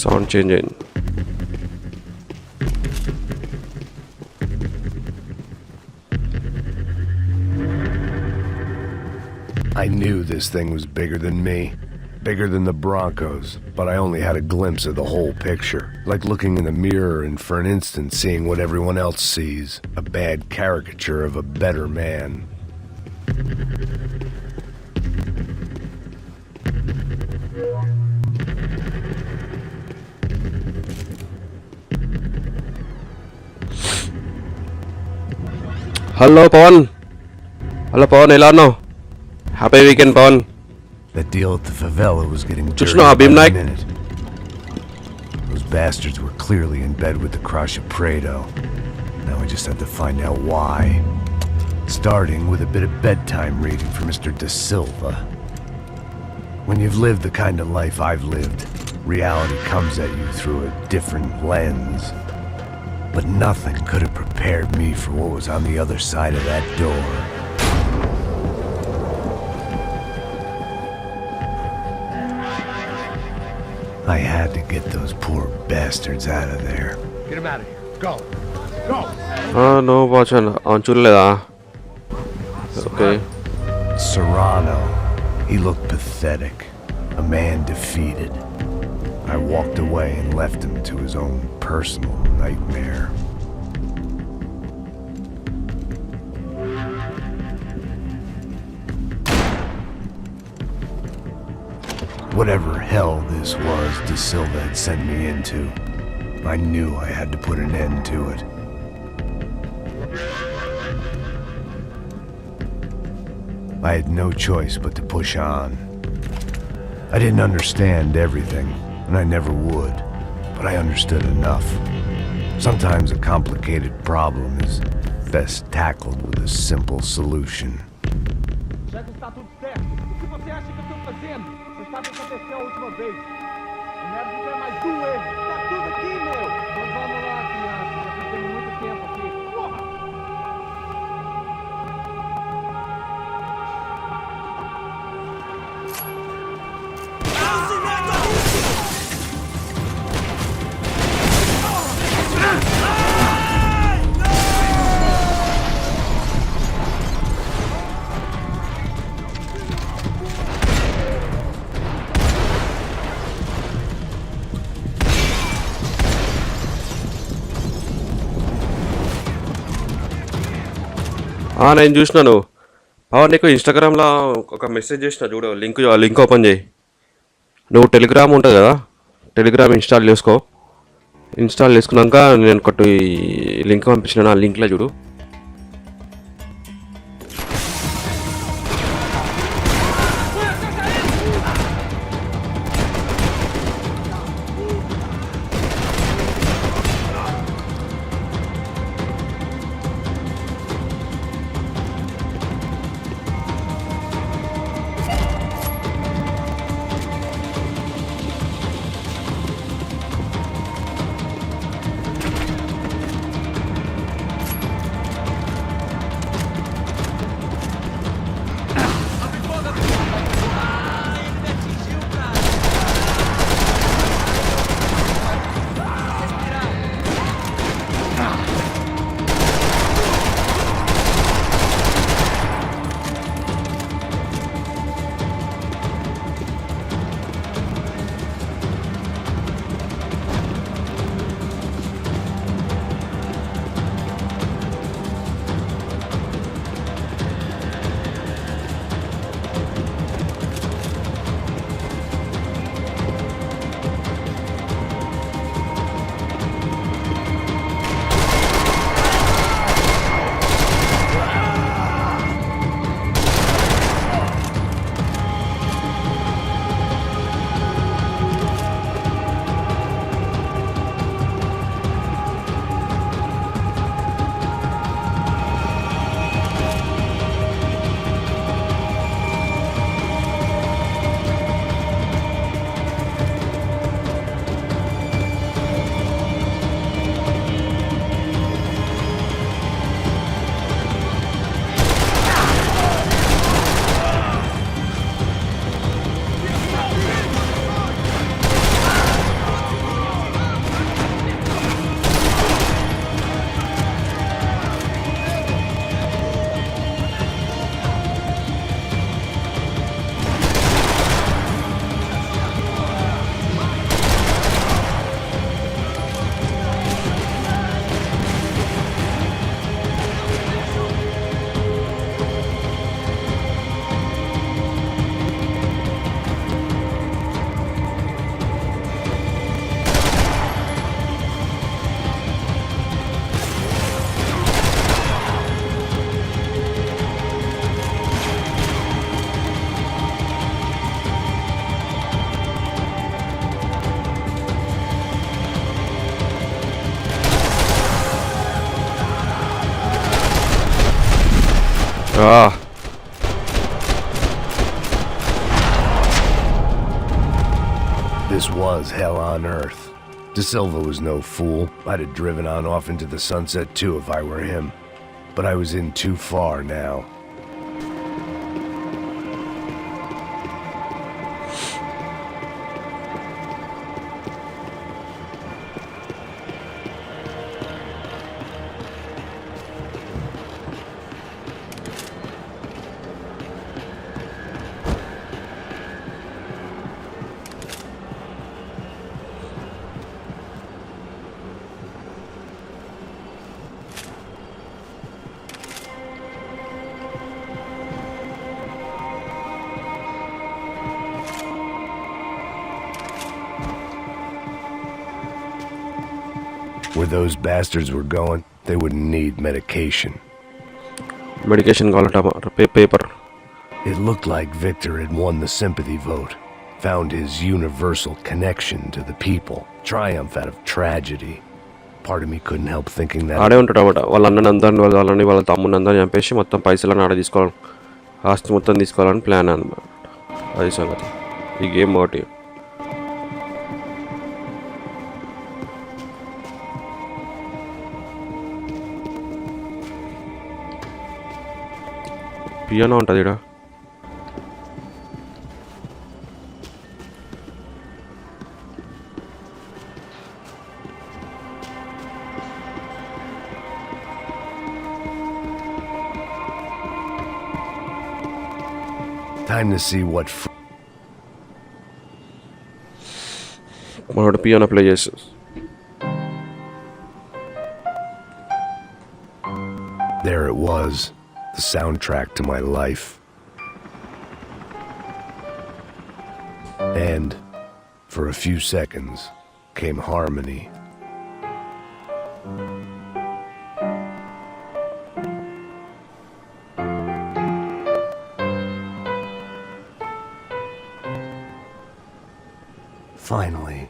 Sound change అయింది. I knew this thing was bigger than me, bigger than the Broncos, but I only had a glimpse of the whole picture, like looking in the mirror and for an instant seeing what everyone else sees, a bad caricature of a better man. Hello Pavan, ఎలా ఉన్నావు? Happy weekend Pavan. That deal at the favela was getting dirty Just know, by Abim the Naik. minute. Those bastards were clearly in bed with the crush of Prado. Now I just had to find out why. Starting with a bit of bedtime reading for Mr. De Silva. When you've lived the kind of life I've lived, reality comes at you through a different lens. But nothing could have prepared me for what was on the other side of that door. I had to get those poor bastards out of there. Get him out of here. Go. Go. No వాచన్ అవును చూడలేదా? Okay. Serrano. He looked pathetic. A man defeated. I walked away and left him to his own personal nightmare. Whatever hell this was De Silva had sent me into, I knew I had to put an end to it. I had no choice but to push on. I didn't understand everything, and I never would, but I understood enough. Sometimes a complicated problem is best tackled with a simple solution. Já está tudo certo. O que você acha que eu estou fazendo? Você sabe o que aconteceu a última vez. Eu não quero viver mais um erro. Tá tudo aqui, meu. Então vamos lá, criança. Já tenho muito tempo aqui. Porra! నేను చూసినాను. నీకు ఇన్స్టాగ్రామ్లో ఒక message చేసిన చూడు, link open చేయి. నువ్వు Telegram ఉంటుంది కదా, టెలిగ్రామ్ ఇన్స్టాల్ చేసుకో. ఇన్స్టాల్ చేసుకున్నాక నేను ఒకటి లింక్ పంపించిన, ఆ లింక్లో చూడు. This was hell on earth. De Silva was no fool. I'd have driven on off into the sunset too if I were him. But I was in too far now. Where those bastards were going, they wouldn't need medication. Medication కావాలంట paper. It looked like Victor had won the sympathy vote, found his universal connection to the people, triumph out of tragedy. Part of me couldn't help thinking that... ఆడే ఉంటాడు అన్నమాట. వాళ్ళ అన్నని అందరిని వాళ్ళని వాళ్ళ తమ్ముని అందరిని చంపేసి మొత్తం పైసలను ఆడ తీసుకోవాలి, ఆస్తి మొత్తం తీసుకోవాలని ప్లాన్ అన్నమాట. అది సంగతి ఈ గేమ్ ఒకటి. పియానో ఉంటుంది ఇక్కడ. Time to see what... మనోడు పియానో ప్లే చేసి There it was, the soundtrack to my life. And, for a few seconds, came harmony. Finally.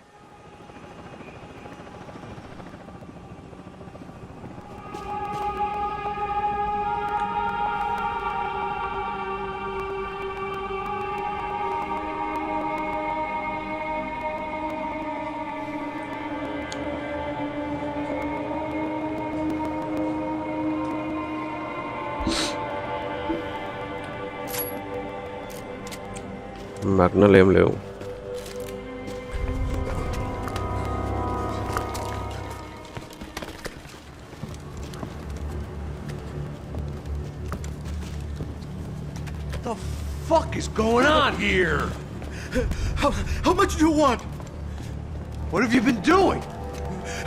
మగ్నలు ఏం లేవు. The fuck is going on here? How much do you want? What have you been doing?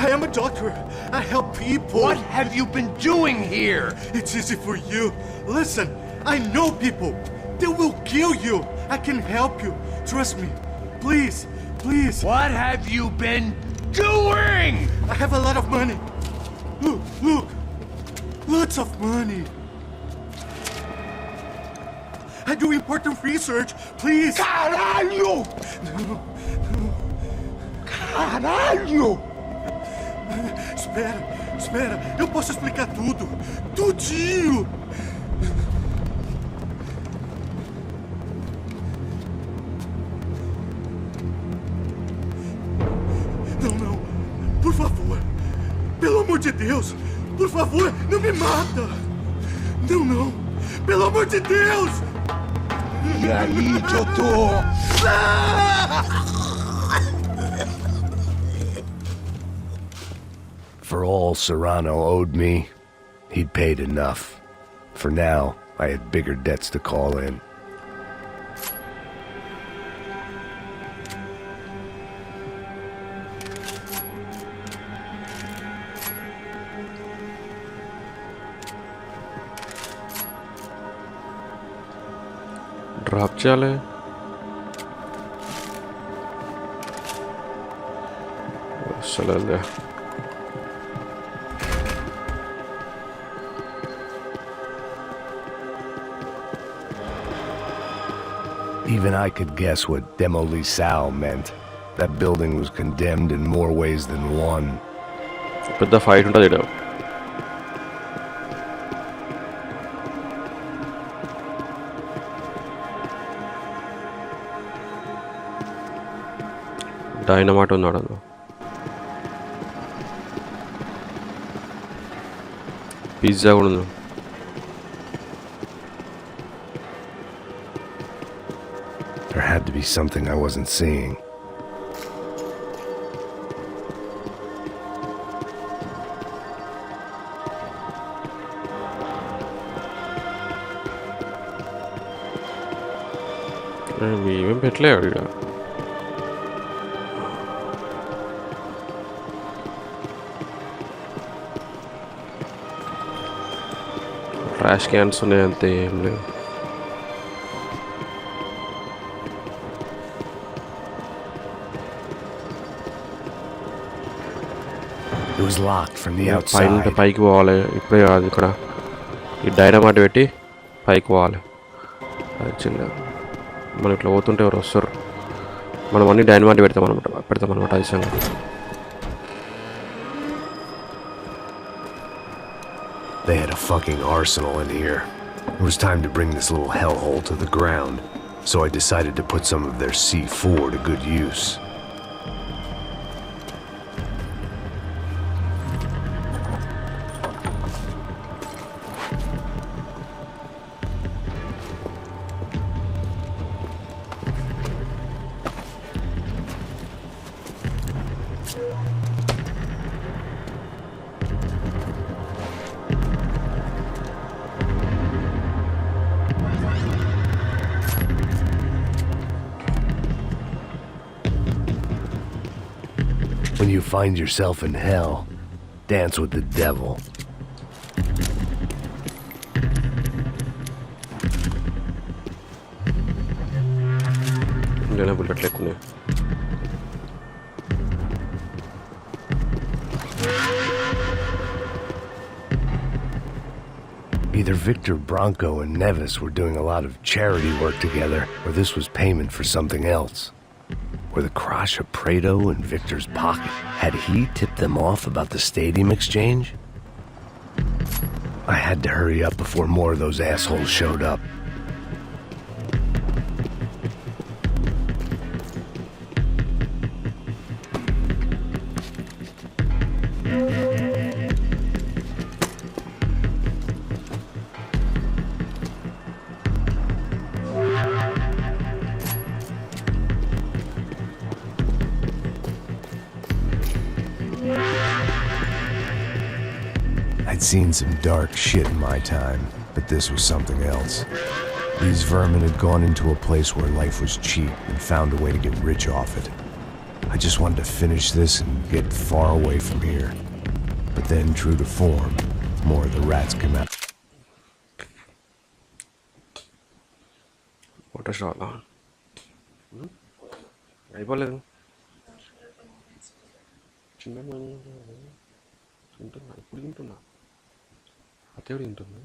I am a doctor. I help people. What have you been doing here? It's easy for you. Listen, I know people. They will kill you. I can help you. Trust me. Please, please. What have you been doing? I have a lot of money. Look, look. Lots of money. I do important research. Please. Caralho! Caralho! Espera, espera. Eu posso explicar tudo. Tudinho. Não. Por favor. Pelo amor de Deus. Por favor, não me mata. Não. Pelo amor de Deus. E aí, doutor? For all Serrano owed me, he'd paid enough. For now, I had bigger debts to call in. Drop చేయాలి. అసలు Even I could guess what demolisal meant. That building was condemned in more ways than one. పెద్ద fight ఉంటుంది ఇక్కడ. డైనమాట్ ఉన్నాడు అందులో. Pizza కూడా ఉంది. There had to be something I wasn't seeing. ఏమేం పెట్టలేడు ఇక్కడ. ట్రాష్ క్యాన్స్ ఉన్నాయి అంతే, ఏం లేవు. It was locked from the పైన outside. పైకి పోవాలి. ఇప్పుడే కాదు, ఇక్కడ ఈ డైనమైట్ పెట్టి పైకి పోవాలి. అది చిన్న మనం ఇట్లా పోతుంటే ఎవరు వస్తారు. మనం అన్ని డైనమైట్ పెడతామన్నమాట అది సంగతి. They had a fucking arsenal in here. It was time to bring this little hellhole to the ground, so I decided to put some of their C4 to good use. When you find yourself in hell, dance with the devil. Bullet లేకున్నాయి. Either Victor Bronco and Nevis were doing a lot of charity work together, or this was payment for something else. Were the Crash of Prado in Victor's pocket? Had he tipped them off about the stadium exchange? I had to hurry up before more of those assholes showed up. I'd seen some dark shit in my time, but this was something else. These vermin had gone into a place where life was cheap and found a way to get rich off it. I just wanted to finish this and get far away from here. But then, true to form, more of the rats came out. What a shot, man. అయిపోలేదు. తింటున్నా, ఇప్పుడు తింటున్నా. అతేడు తింటున్నా.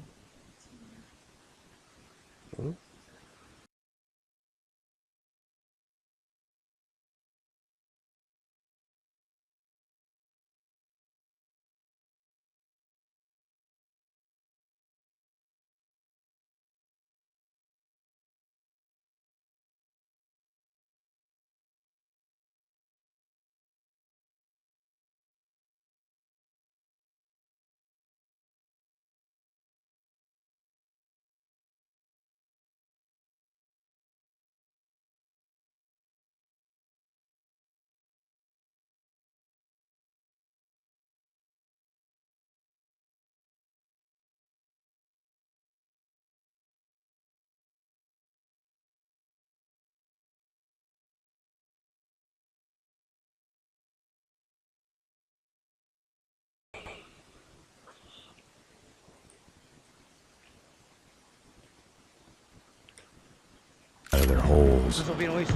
Out of their holes. Vocês ouviram isso?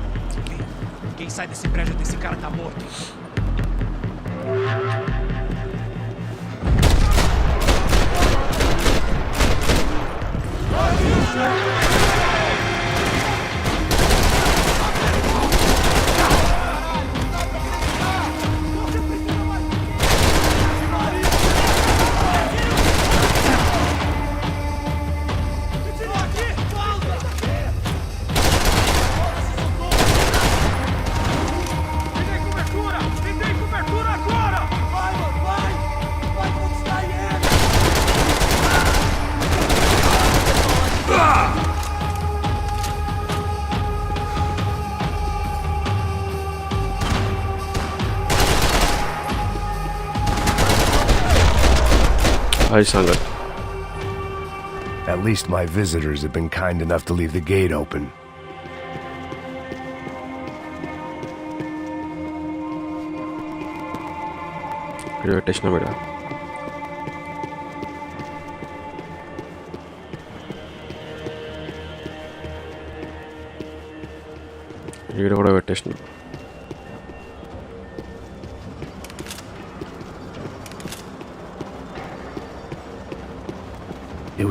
Quem sai desse prédio desse cara tá morto. అది సంగతి. At least my visitors have been kind enough to leave the gate open. ఇది పెట్టేసిన మీద ఈడ కూడా పెట్టేసిన.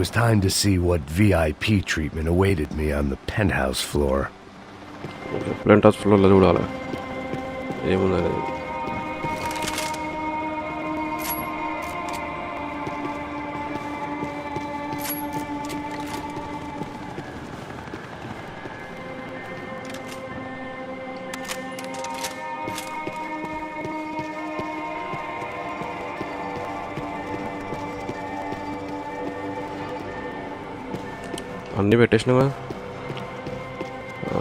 was time to see what VIP treatment awaited me on the penthouse floor. Plant house ఫ్లోర్లో చూడాలి ఏముందని. అన్నీ పెట్టేసినా కదా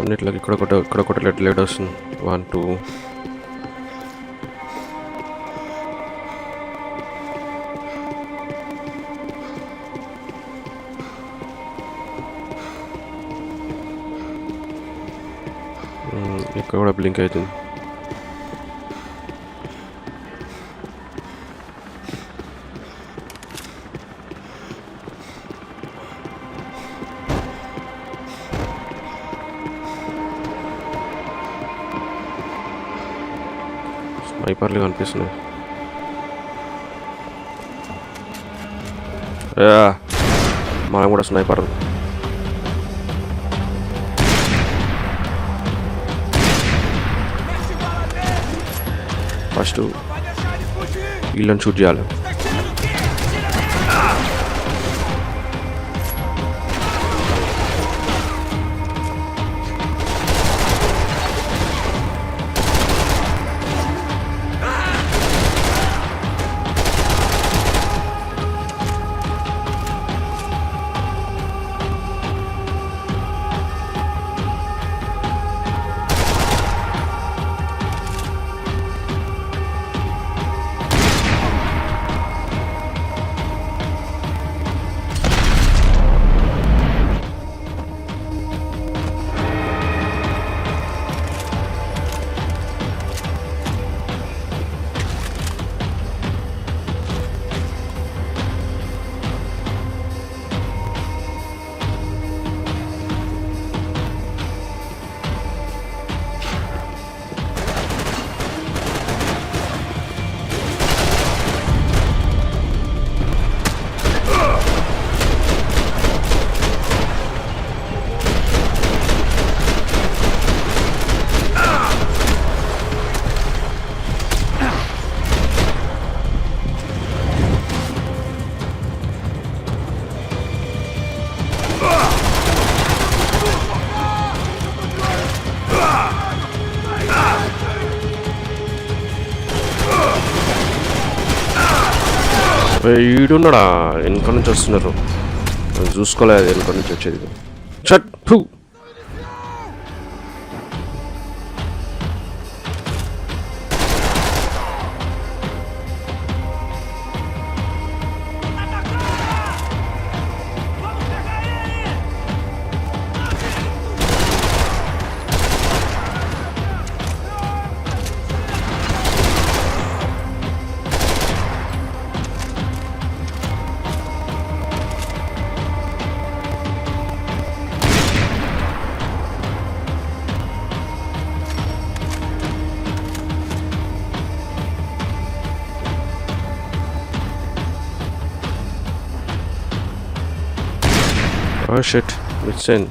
అన్నిట్లోకి ఇక్కడ ఒకటి లెట్ వస్తుంది 1 2 ఇక్కడ కూడా బ్లింక్ అవుతుంది. స్నైపర్లు కనిపిస్తున్నాయి. మనం కూడా స్నైపర్. ఫస్ట్ వీళ్ళని షూట్ చేయాలి. ఈడున్నాడా వెనక నుంచి వస్తున్నారు. చూసుకోలేదు వెనక నుంచి వచ్చేది. చట్ ఫు Oh shit, it's in.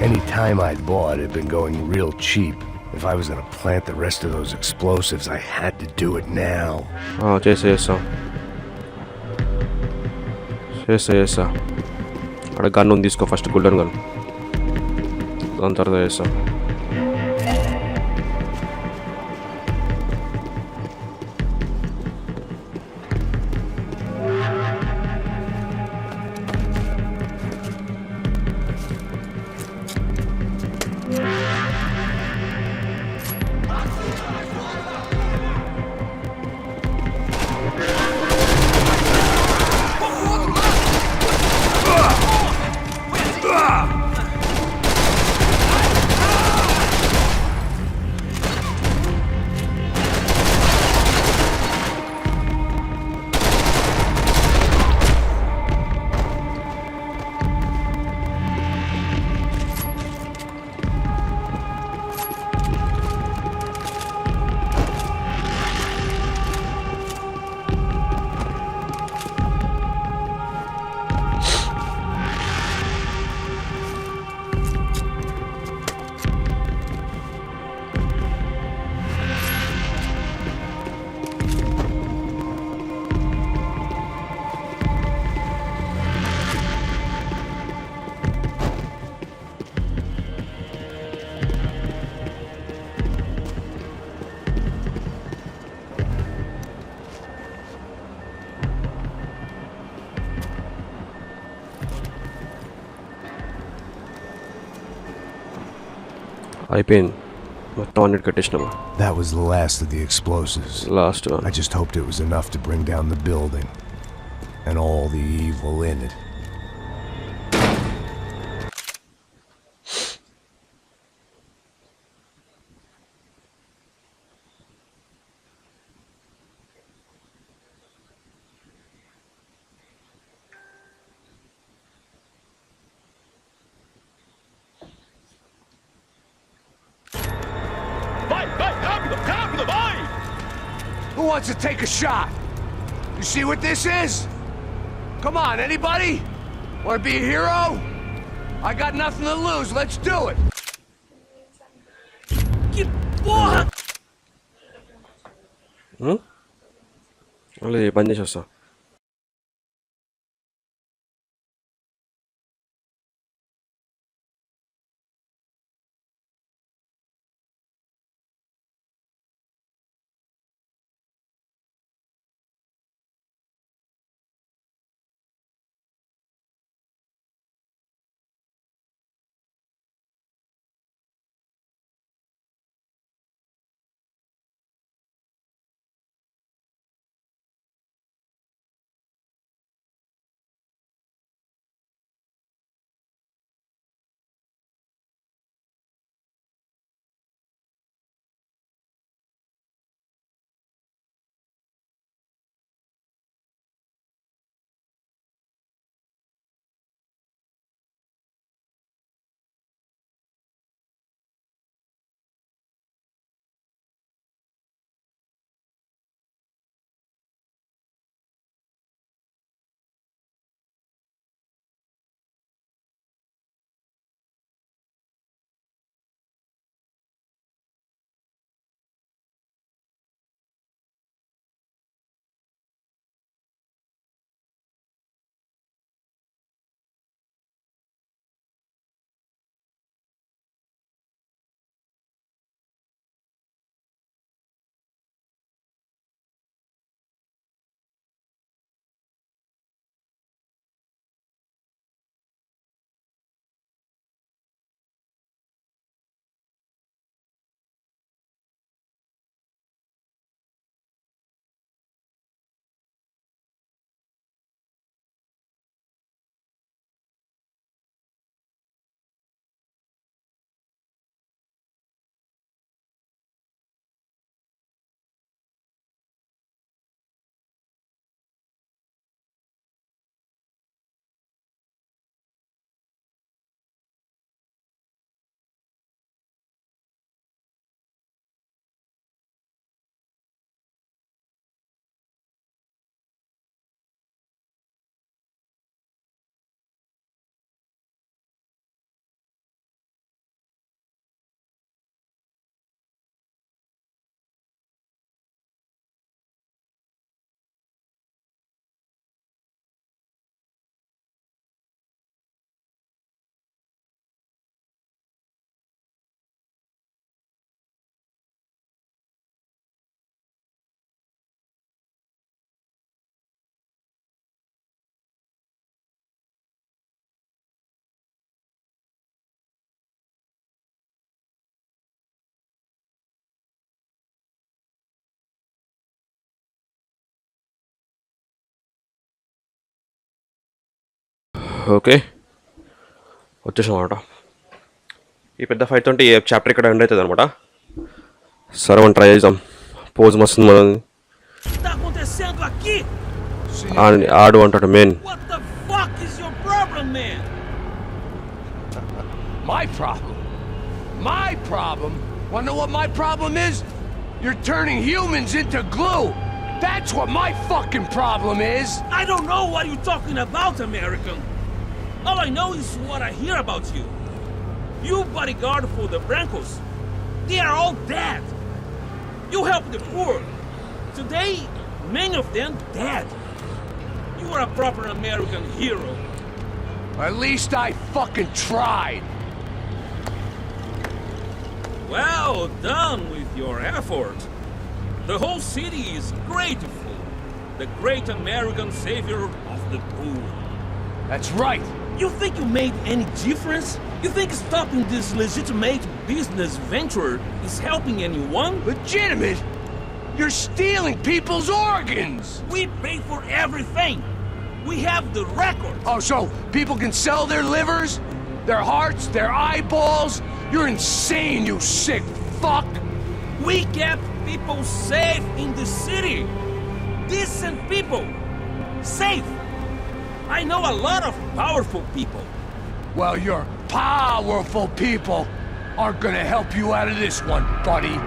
Any time I'd bought had been going real cheap. If I was going to plant the rest of those explosives, I had to do it now. చేసేస్తాం. చేస్తా. అక్కడ గన్ ఉంది, తీసుకో first, golden gun. దాని తర్వాత చేస్తా. అయిపోయింది మొత్తం అన్నిటి కట్టేసినాము. That was the last of the explosives. Last I just hoped it was enough to bring down the building and all the evil in it. Who wants to take a shot? You see what this is? Come on, anybody? Want to be a hero? I got nothing to lose. Let's do it. మళ్ళీ పని చేసి వస్తా. Okay, వచ్చేసాం అనమాట. ఈ పెద్ద fight తోటి ఈ చాప్టర్ ఇక్కడ ఎండ్ అవుతుంది అనమాట. సరే మనం ట్రై చేద్దాం. పోజ్ మస్తుంది మనది. Está acontecendo aqui? ఆడు అంటాడు main. What the fuck is your problem, man? My problem? My problem? Wanna know what my problem is? You're turning humans into glue! That's what my fucking problem is! I don't know what you're talking about, American. All I know is what I hear about you. You bodyguard for the Brancos. They are all dead. You help the poor. Today, many of them dead. You are a proper American hero. At least I fucking tried! Well done with your effort. The whole city is grateful. The great American savior of the poor. That's right! You think you made any difference? You think stopping this legitimate business venture is helping anyone? Legitimate? You're stealing people's organs! We pay for everything. We have the record. Oh, so people can sell their livers? Their hearts? Their eyeballs? You're insane, you sick fuck! We kept people safe in the city. Decent people. Safe. I know a lot of powerful people. Well, your powerful people aren't gonna help you out of this one, buddy.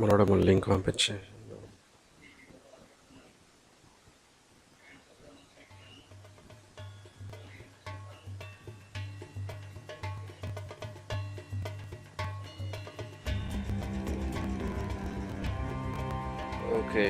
మనోడ మన link పంపించి okay.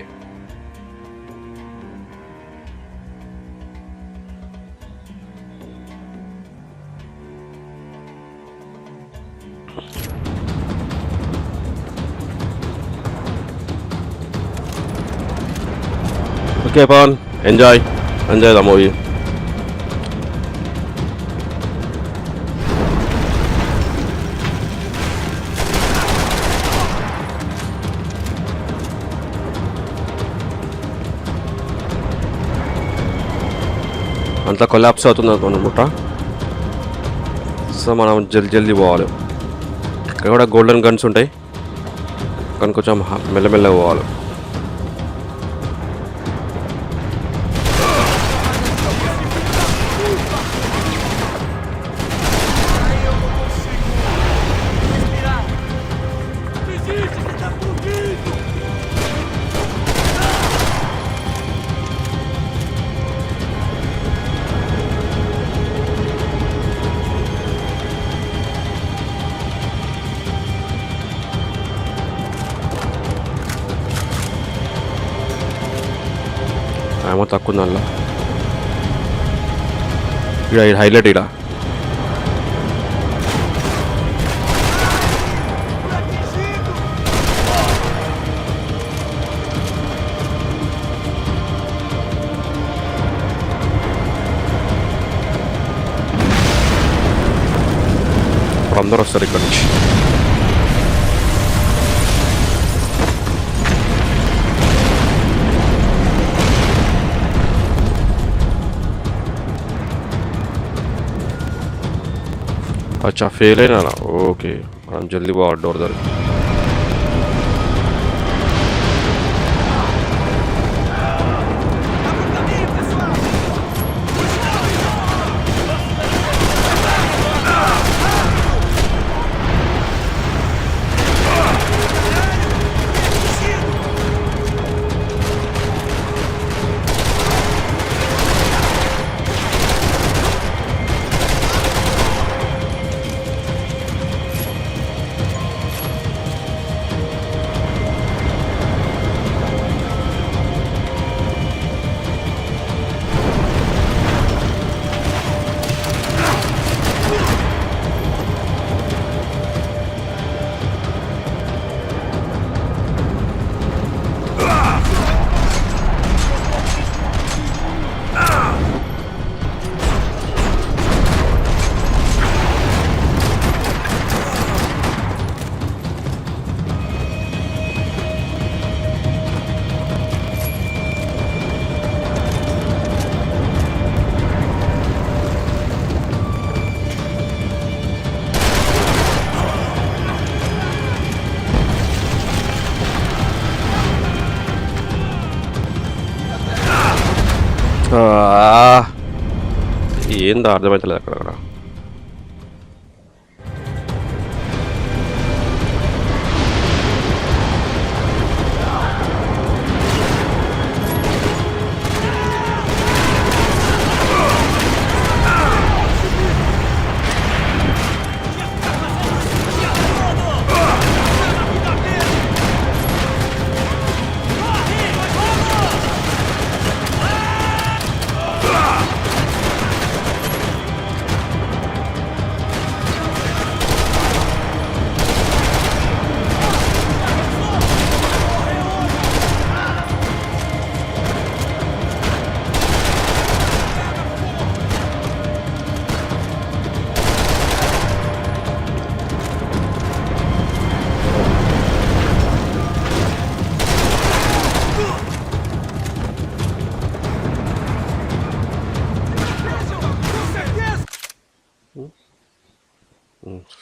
Okay, Pawan, enjoy the movie. అంతా collapse అవుతుంది అనుకుంటా. So మనం జల్దీ పోవాలి. ఇక్కడ కూడా గోల్డెన్ గన్స్ ఉంటాయి కానీ కొంచెం మెల్లమెల్లగా పోవాలి. ఏమో తక్కువ ఉందల్లా. ఇక్కడ హైలైట్ ఇక్కడ ఇప్పుడు అందరూ వస్తారు ఇక్కడ నుంచి. अच्छा फेल है ना. ओके మనం జల్దీ పోవాలి డోర్ దగ్గర. ఏందో అర్థమవుతలేదు అక్కడ.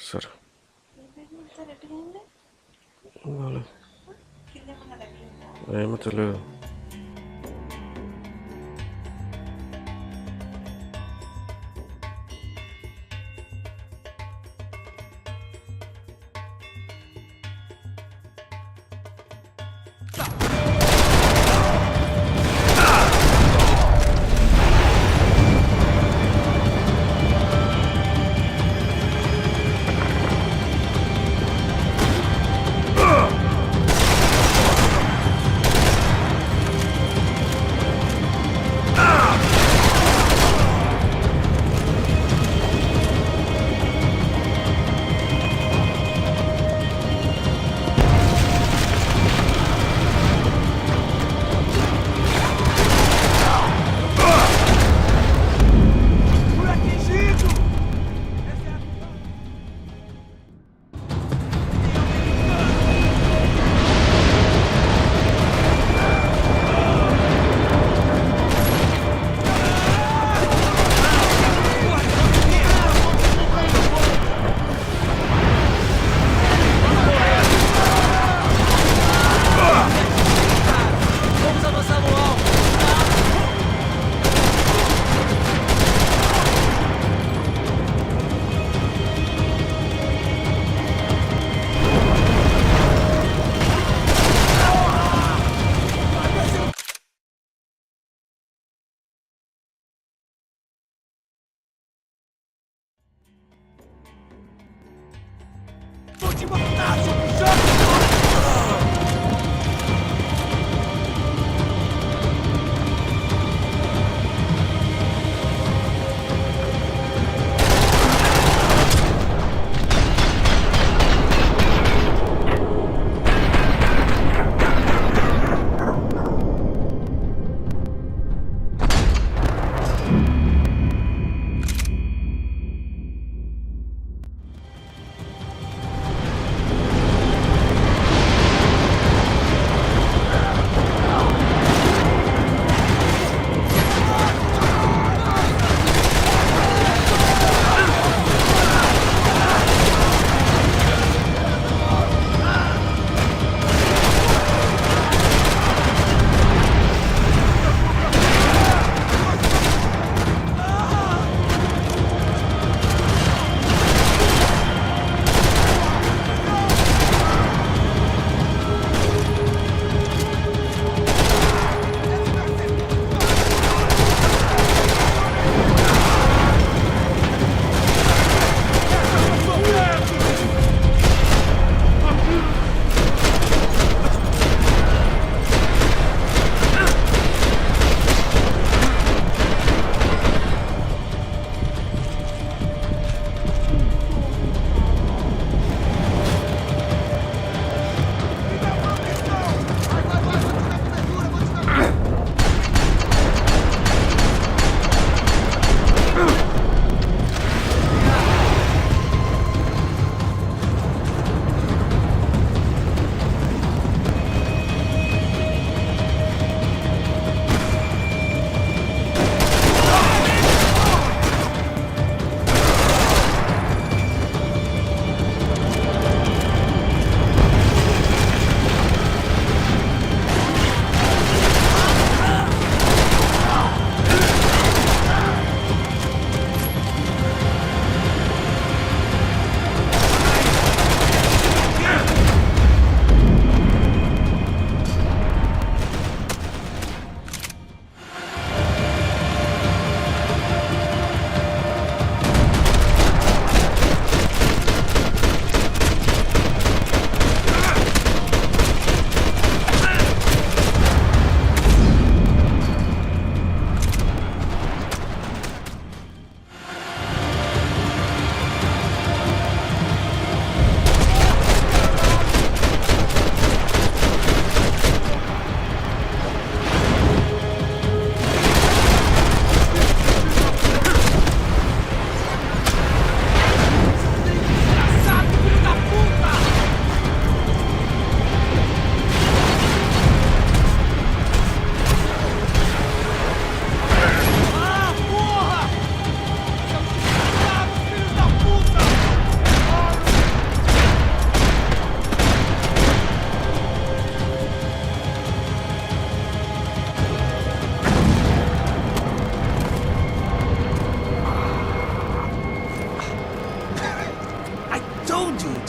సరే ఏమో తెలియదు.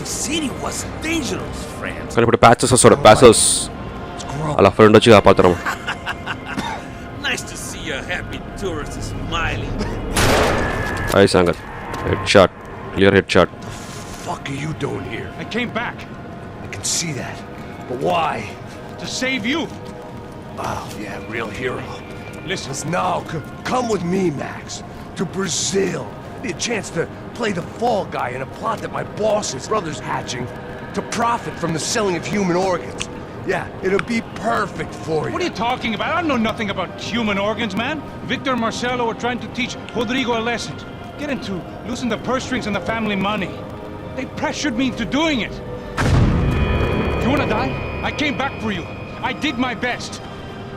The city was dangerous, friend. కానీ ఇప్పుడు ప్యాచెస్ వస్తాడు ప్యాసెస్ అలా ఫ్రెండ్ వచ్చి కాపాడతాం. Nice to see a happy tourist smiling. Hi Sangat head shot clear head shot. Fuck are you doing here? I came back I can see that. But why? to save you. Oh, yeah, real hero. Listen, Now, come with me, Max. To Brazil. Be a chance to play the fall guy in a plot that my boss's brother's hatching to profit from the selling of human organs. Yeah, it'll be perfect for you. What are you talking about? I know nothing about human organs, man. Victor and Marcelo are trying to teach Rodrigo a lesson. Get him to loosen the purse strings and the family money. They pressured me into doing it. You wanna die? I came back for you. I did my best.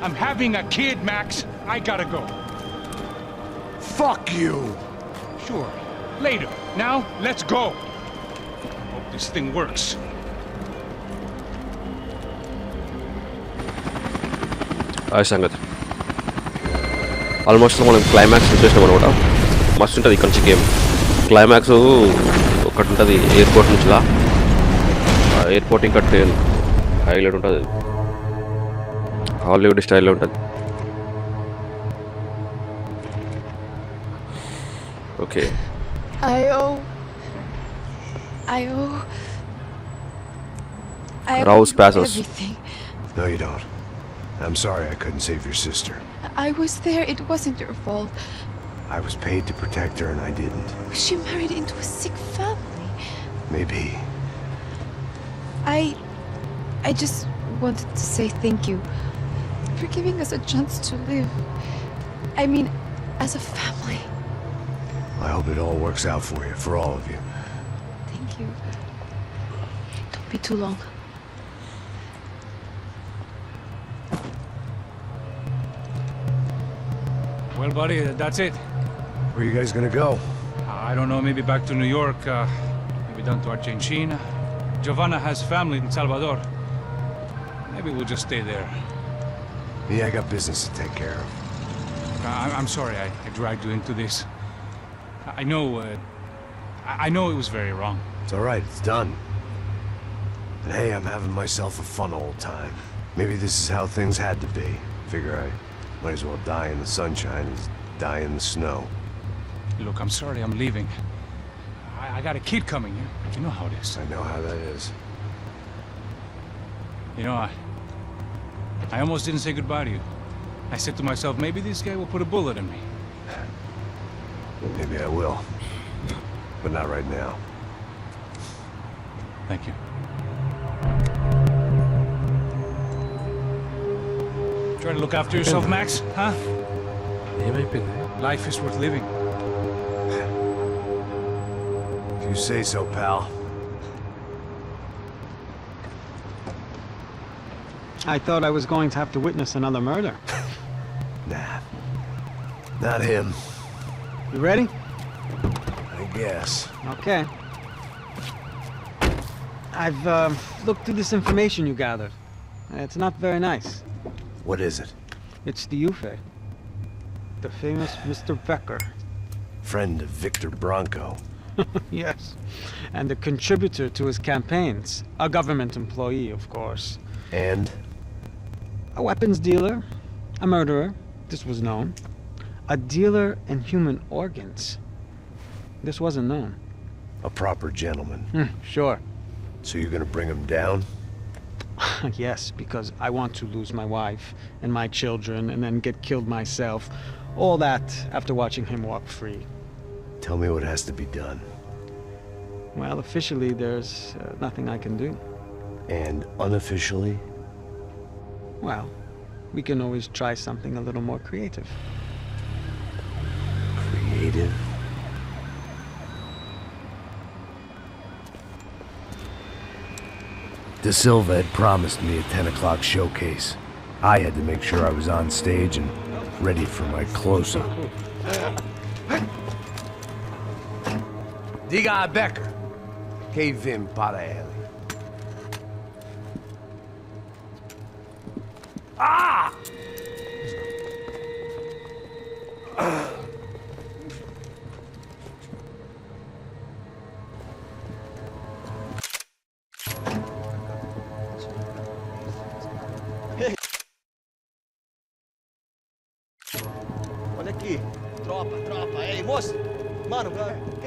I'm having a kid, Max. I gotta go. Fuck you. Sure. Later. Now, let's go. Hope this thing works. Hi Sangat almost మనం climax వచ్చేసినాం అనమాట. మస్తు ఉంటుంది ఇక్కడ నుంచి game. Climax ఒకటి ఉంటుంది airport నుంచిలా. Airport ఇంకా ట్రైన్ హైలైట్ ఉంటుంది. హాలీవుడ్ స్టైల్లో ఉంటుంది. Okay I owe. Raus passos. Everything. No, you don't. I'm sorry I couldn't save your sister. I was there. It wasn't your fault. I was paid to protect her and I didn't. She married into a sick family. Maybe. I just wanted to say thank you for giving us a chance to live. I mean, as a family. I hope it all works out for you, for all of you. Thank you. Don't be too long. Well, buddy, that's it. Where are you guys gonna go? I don't know, maybe back to New York, maybe down to Argentina. Giovanna has family in Salvador. Maybe we'll just stay there. Me, I got business to take care of. I'm sorry I dragged you into this. I know, I know it was very wrong. It's all right, it's done. And hey, I'm having myself a fun old time. Maybe this is how things had to be. Figure I might as well die in the sunshine as die in the snow. Look, I'm sorry I'm leaving. I got a kid coming. You know how it is. I know how that is. You know, I almost didn't say goodbye to you. I said to myself, maybe this guy will put a bullet in me. Maybe I will. But not right now. Thank you. Try to look after yourself, Max, huh? ఏమైపోయింది? Life is worth living. If you say so, pal. I thought I was going to have to witness another murder. Nah. Not him. You ready? I guess. Okay. I've looked through this information you gathered. It's not very nice. What is it? It's the Ufe. The famous Mr. Becker. Friend of Victor Bronco. Yes. And a contributor to his campaigns. A government employee, of course. And? A weapons dealer. A murderer. This was known. A dealer in human organs. This wasn't known. A proper gentleman. Sure. So you're gonna bring him down? Yes, because I want to lose my wife and my children and then get killed myself. All that after watching him walk free. Tell me what has to be done. Well, officially, there's nothing I can do. And unofficially? Well, we can always try something a little more creative. Creative? De Silva had promised me a 10 o'clock showcase. I had to make sure I was on stage and ready for my close-up. Diga a Becker. Que vim para ele. olha aqui. Tropa. Ei, moço. Mano, quem